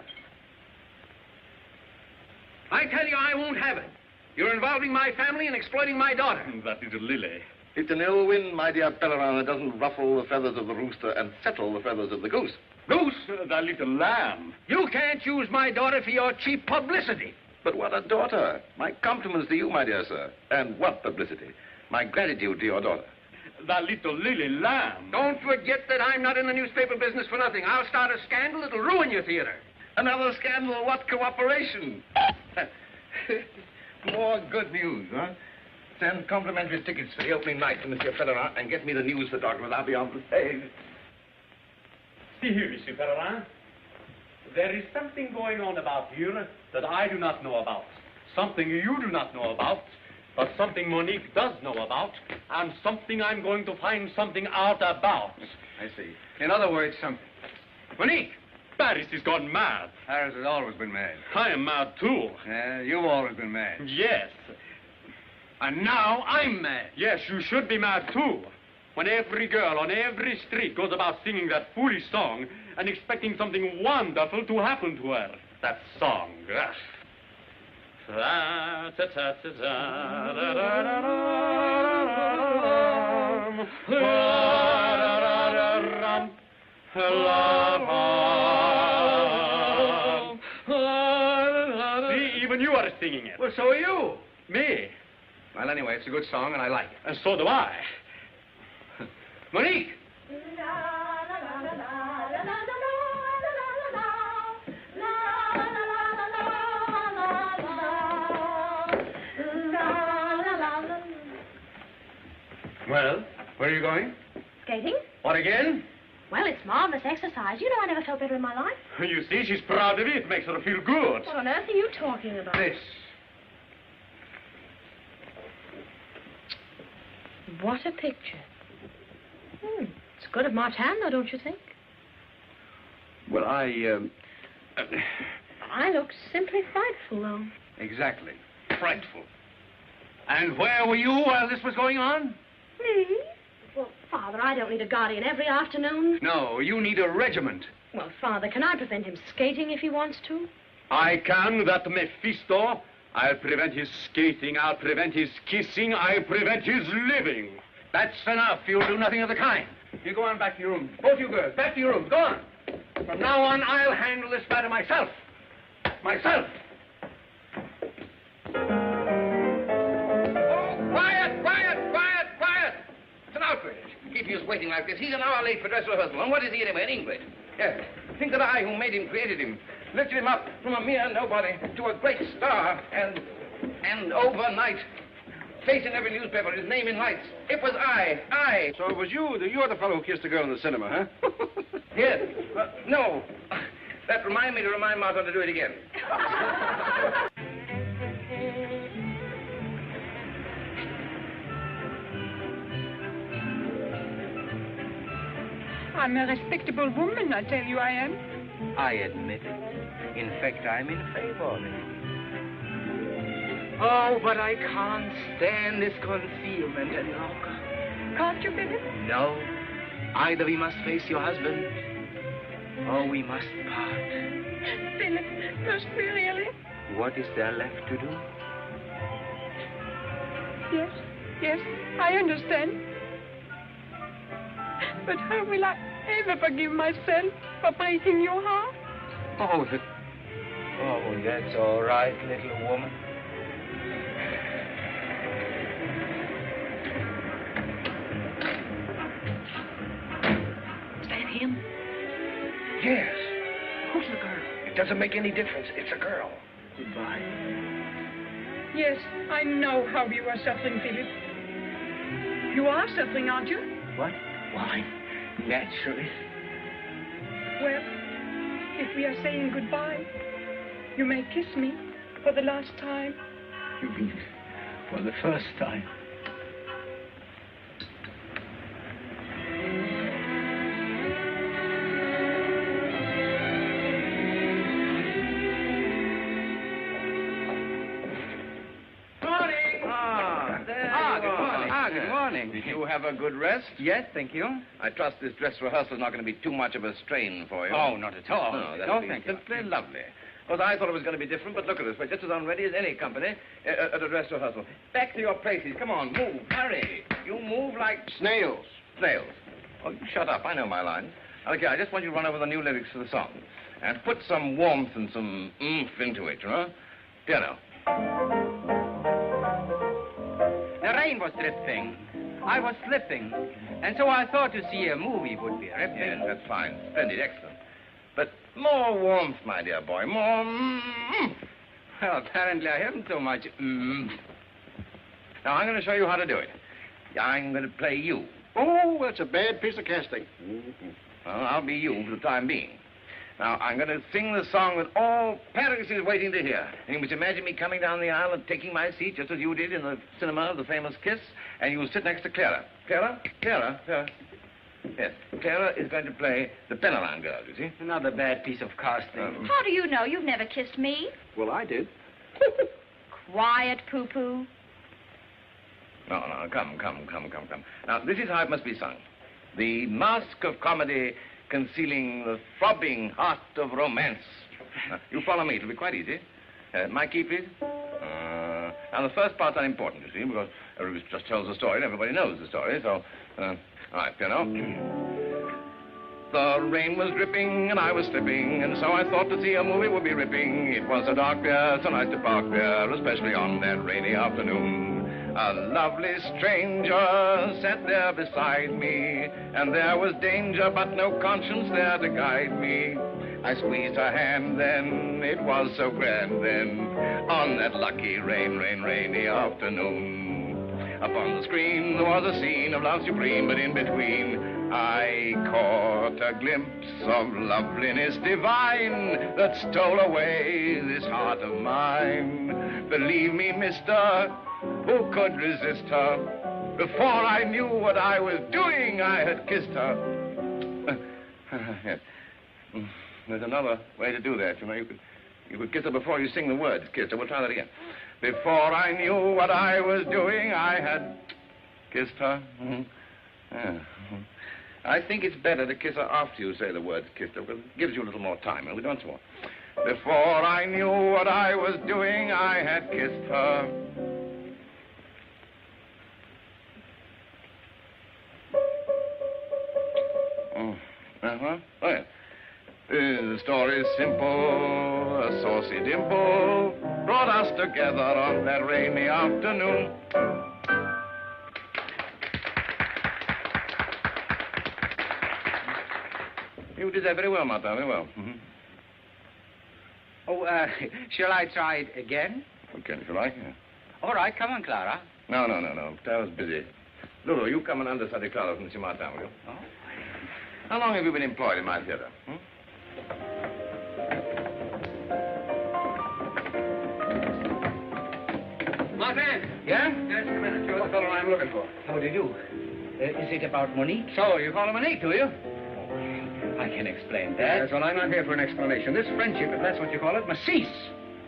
I tell you, I won't have it. You're involving my family and exploiting my daughter. That is a lily. It's an ill wind, my dear Pellerin, that doesn't ruffle the feathers of the rooster and settle the feathers of the goose. Goose? That little lamb. You can't use my daughter for your cheap publicity. But what a daughter. My compliments to you, my dear sir. And what publicity. My gratitude to your daughter. That little lily lamb. Don't forget that I'm not in the newspaper business for nothing. I'll start a scandal that'll ruin your theater. Another scandal? What cooperation? More good news, huh? Send complimentary tickets for the opening night to Monsieur Pellerin and get me the news photographers. I'll be on the stage. See here, Monsieur Pellerin. There is something going on about here that I do not know about. Something you do not know about, but something Monique does know about, and something I'm going to find something out about. I see. In other words, something. Monique! Paris has gone mad. Paris has always been mad. I am mad, too. You've always been mad. Yes. And now I'm mad. Yes, you should be mad, too. When every girl on every street goes about singing that foolish song and expecting something wonderful to happen to her. That song. See, even you are singing it. Well, so are you. Me? Well, anyway, it's a good song, and I like it. And so do I. Monique! Well, where are you going? Skating? What again? Well, it's marvelous exercise. You know, I never felt better in my life. You see, she's proud of it. It makes her feel good. What on earth are you talking about? This. What a picture. It's good of Martin, though, don't you think? Well, I look simply frightful, though. Exactly. Frightful. And where were you while this was going on? Me? Well, Father, I don't need a guardian every afternoon. No, you need a regiment. Well, Father, can I prevent him skating if he wants to? I can, that Mephisto. I'll prevent his skating, I'll prevent his kissing, I'll prevent his living. That's enough. You'll do nothing of the kind. You go on back to your room. Both you girls, back to your rooms. Go on. From now on, I'll handle this matter myself. Myself. Quiet! It's an outrage. Keeping us waiting like this. He's an hour late for dress rehearsal. And what is he anyway in England? Yes. Think that I, who made him, created him, lifted him up from a mere nobody to a great star, and overnight, face in every newspaper, his name in lights. It was I. So it was you. You're the fellow who kissed the girl in the cinema, huh? Yes. No. That reminded me to remind Martin to do it again. I'm a respectable woman, I tell you I am. I admit it. In fact, I'm in favor of it. Oh, but I can't stand this concealment any longer. Can't you, Philip? No. Either we must face your husband, or we must part. Philip, must we really? What is there left to do? Yes, I understand. But how will I ever forgive myself for breaking your heart? Oh, that's all right, little woman. Is that him? Yes. Who's the girl? It doesn't make any difference. It's a girl. Goodbye. Yes, I know how you are suffering, Philip. You are suffering, aren't you? What? Why, naturally. Well, if we are saying goodbye, you may kiss me for the last time. You mean for the first time? Good morning. Did you have a good rest? Yes, thank you. I trust this dress rehearsal is not going to be too much of a strain for you. Oh, not at all. No, that'll be thank you. simply lovely. Because I thought it was going to be different, but look at us. We're just as unready as any company at a dress rehearsal. Back to your places. Come on, move. Hurry. You move like Snails. snails. Oh, you shut up. I know my lines. Okay, I just want you to run over the new lyrics to the song. And put some warmth and some oomph into it, you know? Piano. The rain was dripping. I was slipping. And so I thought to see a movie would be ripping. Yes, that's fine. Splendid, excellent. But more warmth, my dear boy. More Well, apparently I haven't so much Now, I'm going to show you how to do it. I'm going to play you. Oh, that's a bad piece of casting. Well, I'll be you for the time being. Now, I'm going to sing the song that all Paris is waiting to hear. And you must imagine me coming down the aisle and taking my seat, just as you did in the cinema of the famous Kiss, and you'll sit next to Clara. Clara? Yes, Clara is going to play the Penellan girl, you see? Another bad piece of casting. How do you know? You've never kissed me. Well, I did. Quiet, poo-poo. No, come. Now, this is how it must be sung. The mask of comedy concealing the throbbing heart of romance. Now, you follow me. It'll be quite easy. My key, please. Now, the first part's unimportant, you see, because everybody just tells the story and everybody knows the story, so... all right, piano. The rain was dripping and I was slipping, and so I thought to see a movie would be ripping. It was a dark pier, so nice to park there, especially on that rainy afternoon. A lovely stranger sat there beside me, and there was danger, but no conscience there to guide me. I squeezed her hand then, it was so grand then, on that lucky rainy afternoon. Upon the screen there was a scene of love supreme, but in between I caught a glimpse of loveliness divine that stole away this heart of mine. Believe me, mister, who could resist her? Before I knew what I was doing, I had kissed her. There's another way to do that. You know, you could kiss her before you sing the words. Kiss her. We'll try that again. Before I knew what I was doing, I had kissed her. Mm-hmm. Yeah. I think it's better to kiss her after you say the words kissed her, because it gives you a little more time. And we don't want. Before I knew what I was doing, I had kissed her. Uh-huh. Oh, yeah. The story's simple. A saucy dimple brought us together on that rainy afternoon. You did that very well, Martin, very well. Mm-hmm. Oh, shall I try it again? Okay, if you like, yeah. All right, come on, Clara. No. Clara's busy. Lulu, you come and understudy Clara from M. Martin, will you? Oh. How long have you been employed in my theater? Hmm? Martin! Yeah? Just a minute. You're the fellow I'm looking for. How do you do? Is it about Monique? So, you call her Monique, do you? I can explain that. Yes, well, I'm not here for an explanation. This friendship, if that's what you call it, must cease.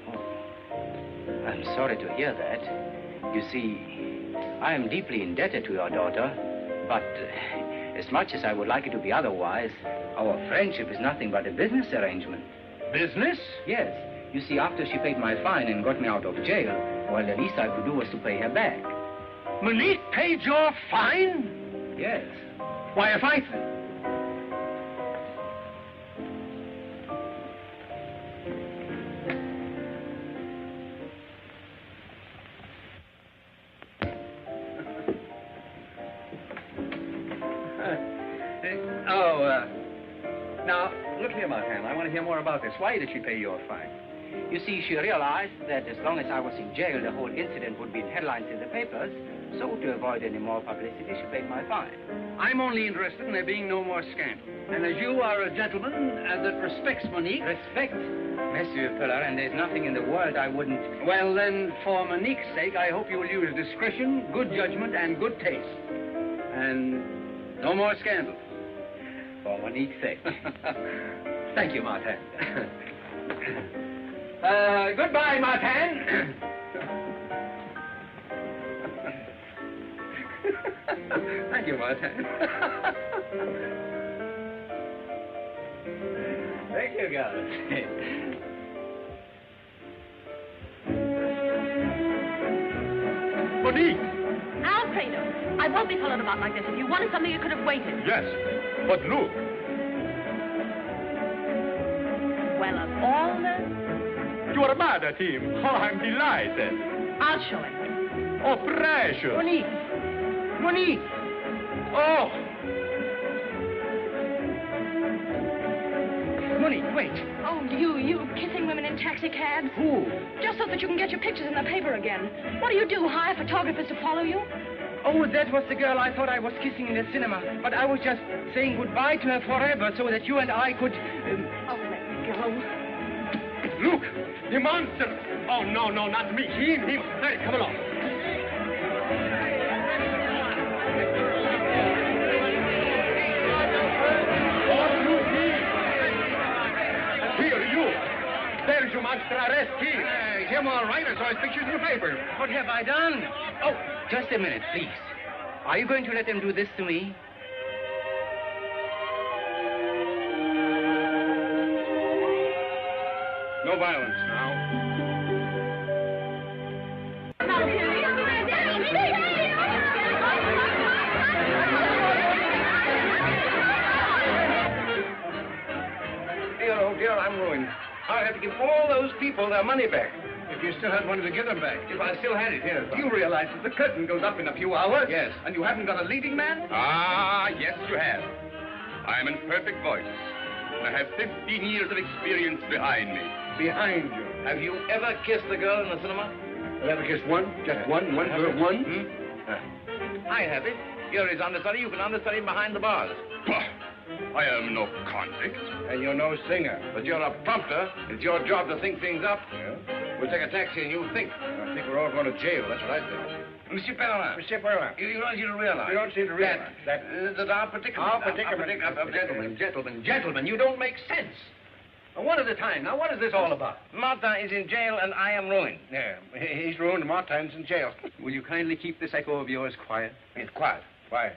Oh. I'm sorry to hear that. You see, I am deeply indebted to your daughter, but as much as I would like it to be otherwise, our friendship is nothing but a business arrangement. Business? Yes. You see, after she paid my fine and got me out of jail, well, the least I could do was to pay her back. Monique paid your fine? Yes. Why, if I... Now, look here, Martin. I want to hear more about this. Why did she pay your fine? You see, she realized that as long as I was in jail, the whole incident would be in headlines in the papers. So to avoid any more publicity, she paid my fine. I'm only interested in there being no more scandal. And as you are a gentleman that respects Monique... Respect? Monsieur Fuller, and there's nothing in the world I wouldn't... Well, then, for Monique's sake, I hope you will use discretion, good judgment, and good taste. And no more scandal. For Monique's sake. Thank you, Martin. Goodbye, Martin. Thank you, Martin. Thank you, guys. Monique! Alfredo, I won't be followed about like this. If you wanted something, you could have waited. Yes, but look. Well, of all the... You are mad at him. Oh, I'm delighted. I'll show him. Oh, precious. Monique! Monique! Oh! Monique, wait. Oh, you kissing women in taxi cabs? Who? Just so that you can get your pictures in the paper again. What do? Hire photographers to follow you? Oh, that was the girl I thought I was kissing in the cinema. But I was just saying goodbye to her forever so that you and I could... Oh, let me go. Look, the monster. Oh, no, not me. Him. Hey, come along. Here, you. There's your monster. Arrest him. Him all right. I saw his pictures in the paper. What have I done? Oh, just a minute, please. Are you going to let them do this to me? No violence now. Dear, I'm ruined. I'll have to give all those people their money back. If you still had money to give them back. If I still had it, yes. You realize that the curtain goes up in a few hours? Yes. And you haven't got a leading man? Ah, yes, you have. I'm in perfect voice. I have 15 years of experience behind me. Behind you. Have you ever kissed a girl in the cinema? You ever kissed one? Just one girl, one? I have it. You're his understudy. You can understudy him behind the bars. Pah! I am no convict. And you're no singer. But you're a prompter. It's your job to think things up. Yeah? We'll take a taxi and you think. I think we're all going to jail. That's what I think. Monsieur Perrin. Monsieur Perrin. You don't seem to realize. You don't seem to realize that our predicament. Gentlemen, you don't make sense. One at a time. Now, what is this all about? Martin is in jail and I am ruined. Yeah, he's ruined. Martin's in jail. Will you kindly keep this echo of yours quiet? It's quiet. Quiet.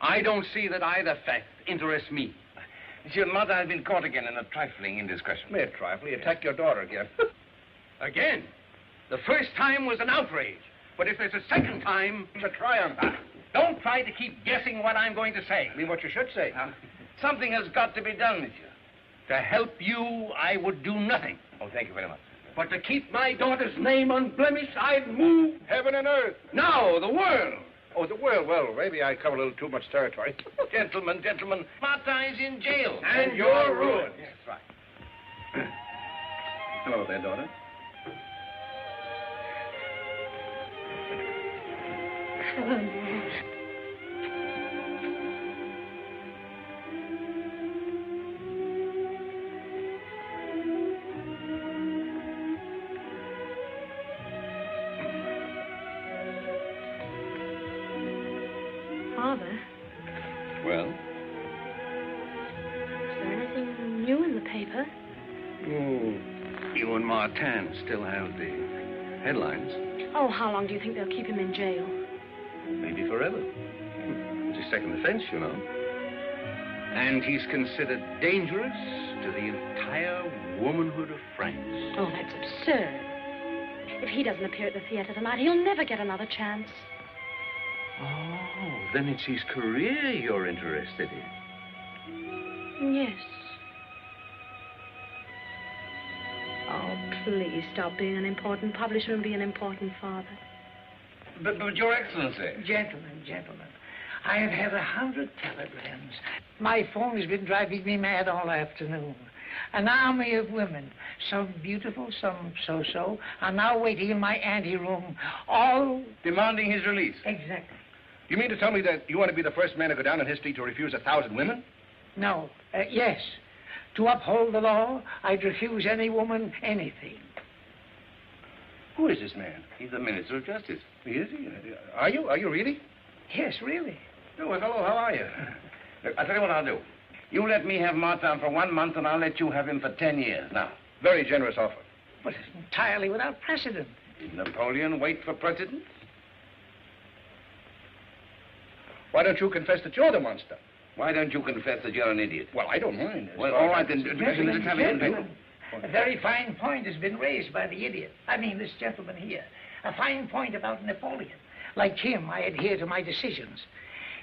I don't see that either fact interests me. Monsieur, Martin has been caught again in a trifling indiscretion. Mere trifle. He attacked your daughter again. Again? The first time was an outrage. But if there's a second time, It's a triumph. don't try to keep guessing what I'm going to say. I mean, what you should say. Something has got to be done, monsieur. To help you, I would do nothing. Oh, thank you very much. But to keep my daughter's name unblemished, I'd move Heaven and earth. now, the world. Oh, the world. Well, maybe I cover a little too much territory. Gentlemen, Martin is in jail. And you're ruined. Yes, right. Hello there, daughter. Hello. Father, Well? is there anything new in the paper? Oh, Yvonne Martin still has the headlines. Oh, how long do you think they'll keep him in jail? Maybe forever. It's his second offense, you know. And he's considered dangerous to the entire womanhood of France. Oh, that's absurd. If he doesn't appear at the theater tonight, he'll never get another chance. Oh, then it's his career you're interested in. Yes. Oh, please stop being an important publisher and be an important father. But Your Excellency. Gentlemen, I have had 100 telegrams. My phone has been driving me mad all afternoon. An army of women, some beautiful, some so-so, are now waiting in my anteroom, all... Demanding his release. Exactly. You mean to tell me that you want to be the first man to go down in history to refuse 1,000 women? No, yes. To uphold the law, I'd refuse any woman anything. Who is this man? He's the Minister of Justice. Is he? Are you? Are you really? Yes, really. Oh, well, hello, how are you? Look, I'll tell you what I'll do. You let me have Martin for 1 month, and I'll let you have him for 10 years. Now, Very generous offer. But it's entirely without precedent. did Napoleon wait for president? Why don't you confess that you're the monster? Why don't you confess that you're an idiot? Well, I don't mind. Well, all right, then. Let's have it in paper. A very fine point has been raised by the idiot. I mean, this gentleman here. A fine point about Napoleon. Like him, I adhere to my decisions.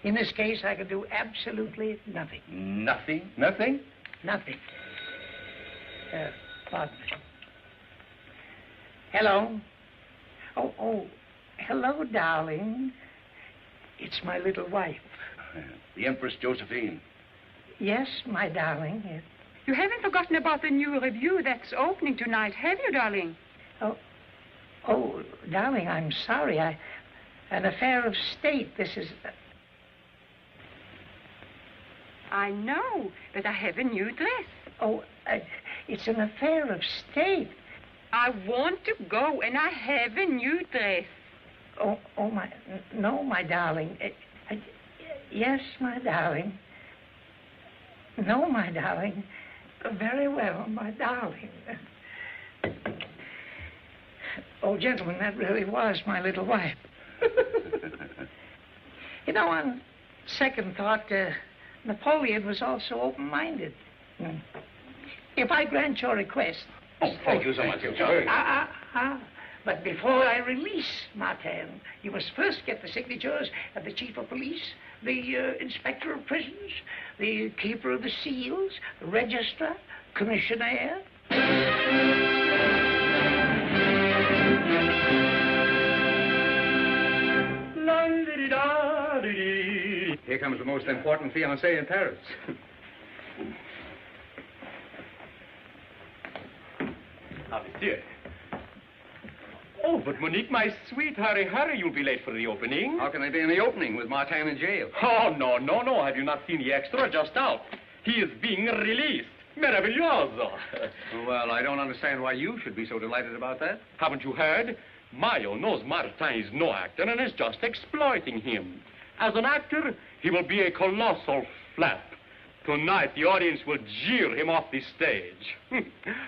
In this case, I can do absolutely nothing. Nothing? Nothing? Nothing. Pardon me. Hello? Oh, hello, darling. It's my little wife. The Empress Josephine. Yes, my darling. Yes. You haven't forgotten about the new review that's opening tonight, have you, darling? Oh, darling, I'm sorry. An affair of state. This is... I know, but I have a new dress. Oh, it's an affair of state. I want to go, and I have a new dress. No, my darling. Yes, my darling. No, my darling. Very well, my darling. Oh, gentlemen, that really was my little wife. You know, on second thought, Napoleon was also open-minded. If I grant your request... Oh, thank you so much. But before I release Martin, you must first get the signatures of the chief of police, the inspector of prisons, the keeper of the seals, the registrar, commissionaire. Here comes the most important fiancée in Paris. Ah, monsieur. Oh, but Monique, my sweet, hurry, you'll be late for the opening. How can I be in the opening with Martin in jail? Oh, no. Have you not seen the extra just out? He is being released. Meraviglioso. Well, I don't understand why you should be so delighted about that. Haven't you heard? Mayo knows Martin is no actor and is just exploiting him. As an actor, he will be a colossal flap. Tonight, the audience will jeer him off the stage.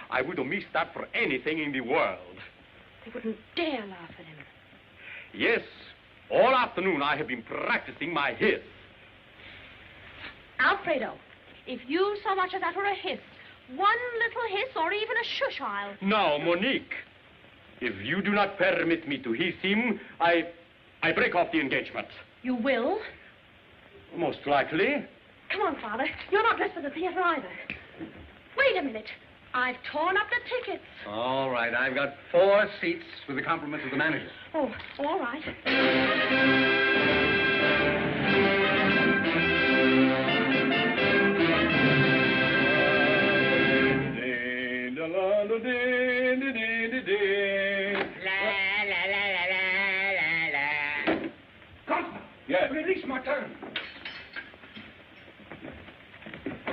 I would have missed that for anything in the world. They wouldn't dare laugh at him. Yes, all afternoon I have been practicing my hiss. Alfredo, if you so much as utter a hiss, one little hiss or even a shush, I'll... Now, Monique, if you do not permit me to hiss him, I break off the engagement. You will? Most likely. Come on, Father. You're not dressed for the theater either. Wait a minute. I've torn up the tickets. All right, I've got 4 seats with the compliments of the manager. Oh, all right. Yes. Release Martin.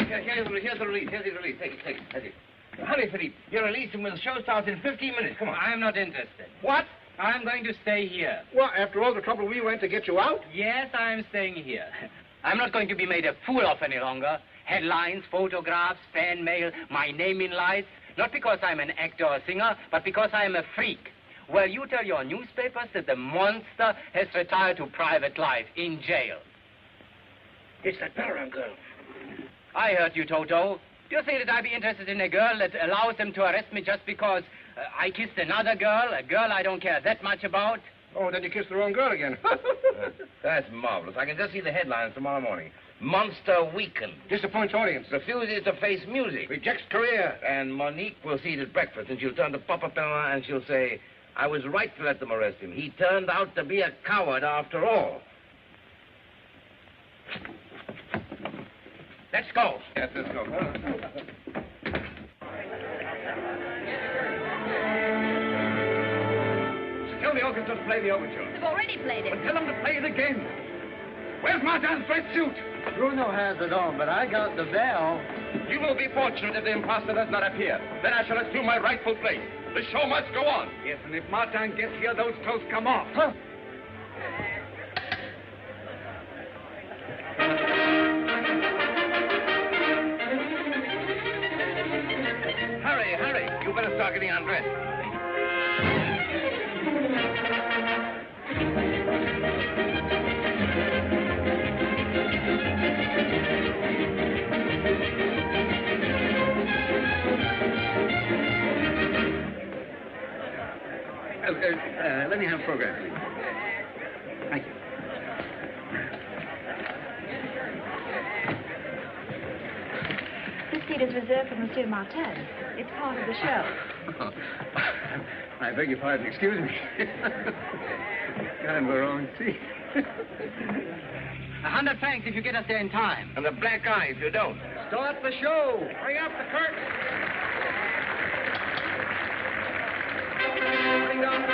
Here's the release. Take it. Hurry, Philippe. You're releasing when the show starts in 15 minutes. Come on. I'm not interested. What? I'm going to stay here. Well, after all the trouble we went to get you out? Yes, I'm staying here. I'm not going to be made a fool of any longer. Headlines, photographs, fan mail, my name in lights. Not because I'm an actor or singer, but because I'm a freak. Well, you tell your newspapers that the monster has retired to private life in jail. It's that Paramount girl. I heard you, Toto. Do you think that I'd be interested in a girl that allows them to arrest me just because I kissed another girl, a girl I don't care that much about? Oh, then you kissed the wrong girl again. That's marvelous. I can just see the headlines tomorrow morning. Monster weakened. Disappoints audience. Refuses to face music. Rejects career. And Monique will see it at breakfast, and she'll turn to Papa Pella and she'll say, I was right to let them arrest him. He turned out to be a coward after all. Let's go. Yes, let's go. Tell the orchestra to play the overture. They've already played it. But tell them to play it again. Where's Martin's red suit? Bruno has it on, but I got the bell. You will be fortunate if the imposter does not appear. Then I shall assume my rightful place. The show must go on. Yes, and if Martin gets here, those clothes come off. Huh? Hurry. You better start getting undressed. Let me have a program, please. Thank you. This seat is reserved for Monsieur Martin. It's part of the show. Oh, I beg your pardon. Excuse me. Got him the wrong seat. 100 francs if you get us there in time. And a black eye if you don't. Start the show. Bring up the curtain. Bring down the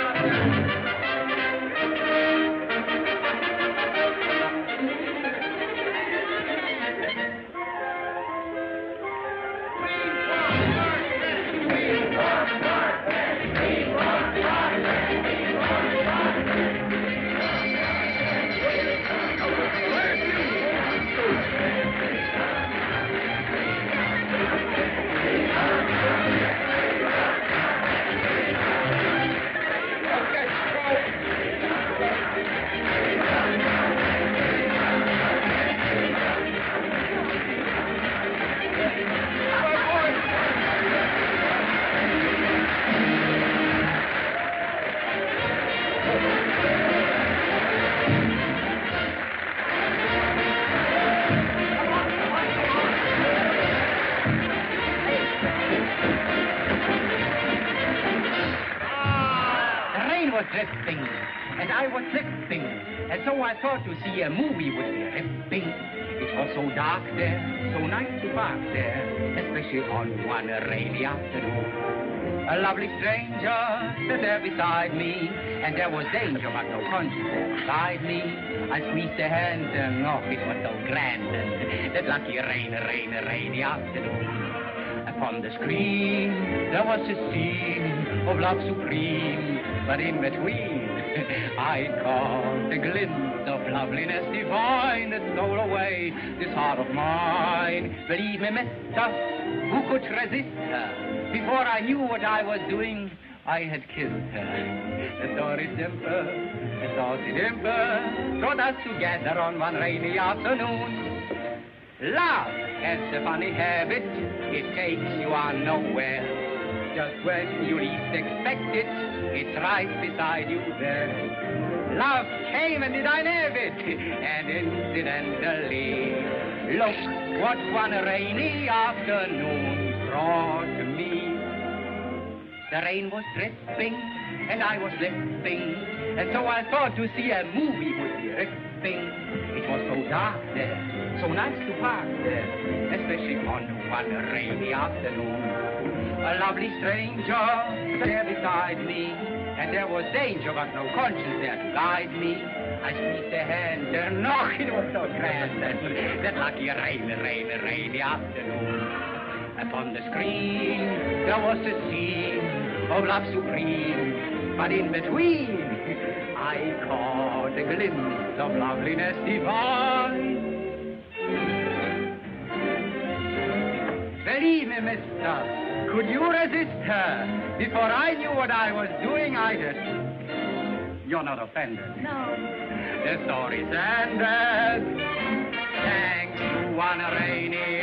Drifting, and I was slipping, and so I thought to see a movie would be ripping. It was so dark there, so nice to park there, especially on one rainy afternoon. A lovely stranger stood there beside me, and there was danger but no conscience beside me. I squeezed her hand, and oh, it was so grand, and that lucky rainy afternoon. Upon the screen, there was a scene of love supreme, but in between, I caught a glimpse of loveliness divine that stole away this heart of mine. Believe me, mister, who could resist her? Before I knew what I was doing, I had kissed her. The story simple, the story simple, brought us together on one rainy afternoon. Love has a funny habit, it takes you on nowhere. Just when you least expect it, it's right beside you there. Love came and did I nab it, and incidentally, look what one rainy afternoon brought me. The rain was dripping, and I was lipping, and so I thought to see a movie would be ripping. It was so dark there, so nice to park there, especially on one rainy afternoon. A lovely stranger there beside me, and there was danger, but no conscience there to guide me. I squeezed her hand, and no, it was so grand that lucky rainy afternoon. Upon the screen there was a scene of love supreme, but in between I caught a glimpse of loveliness divine. Believe me, mister, could you resist her? Before I knew what I was doing, I just... You're not offended? No. The story's ended. Thanks to one rainy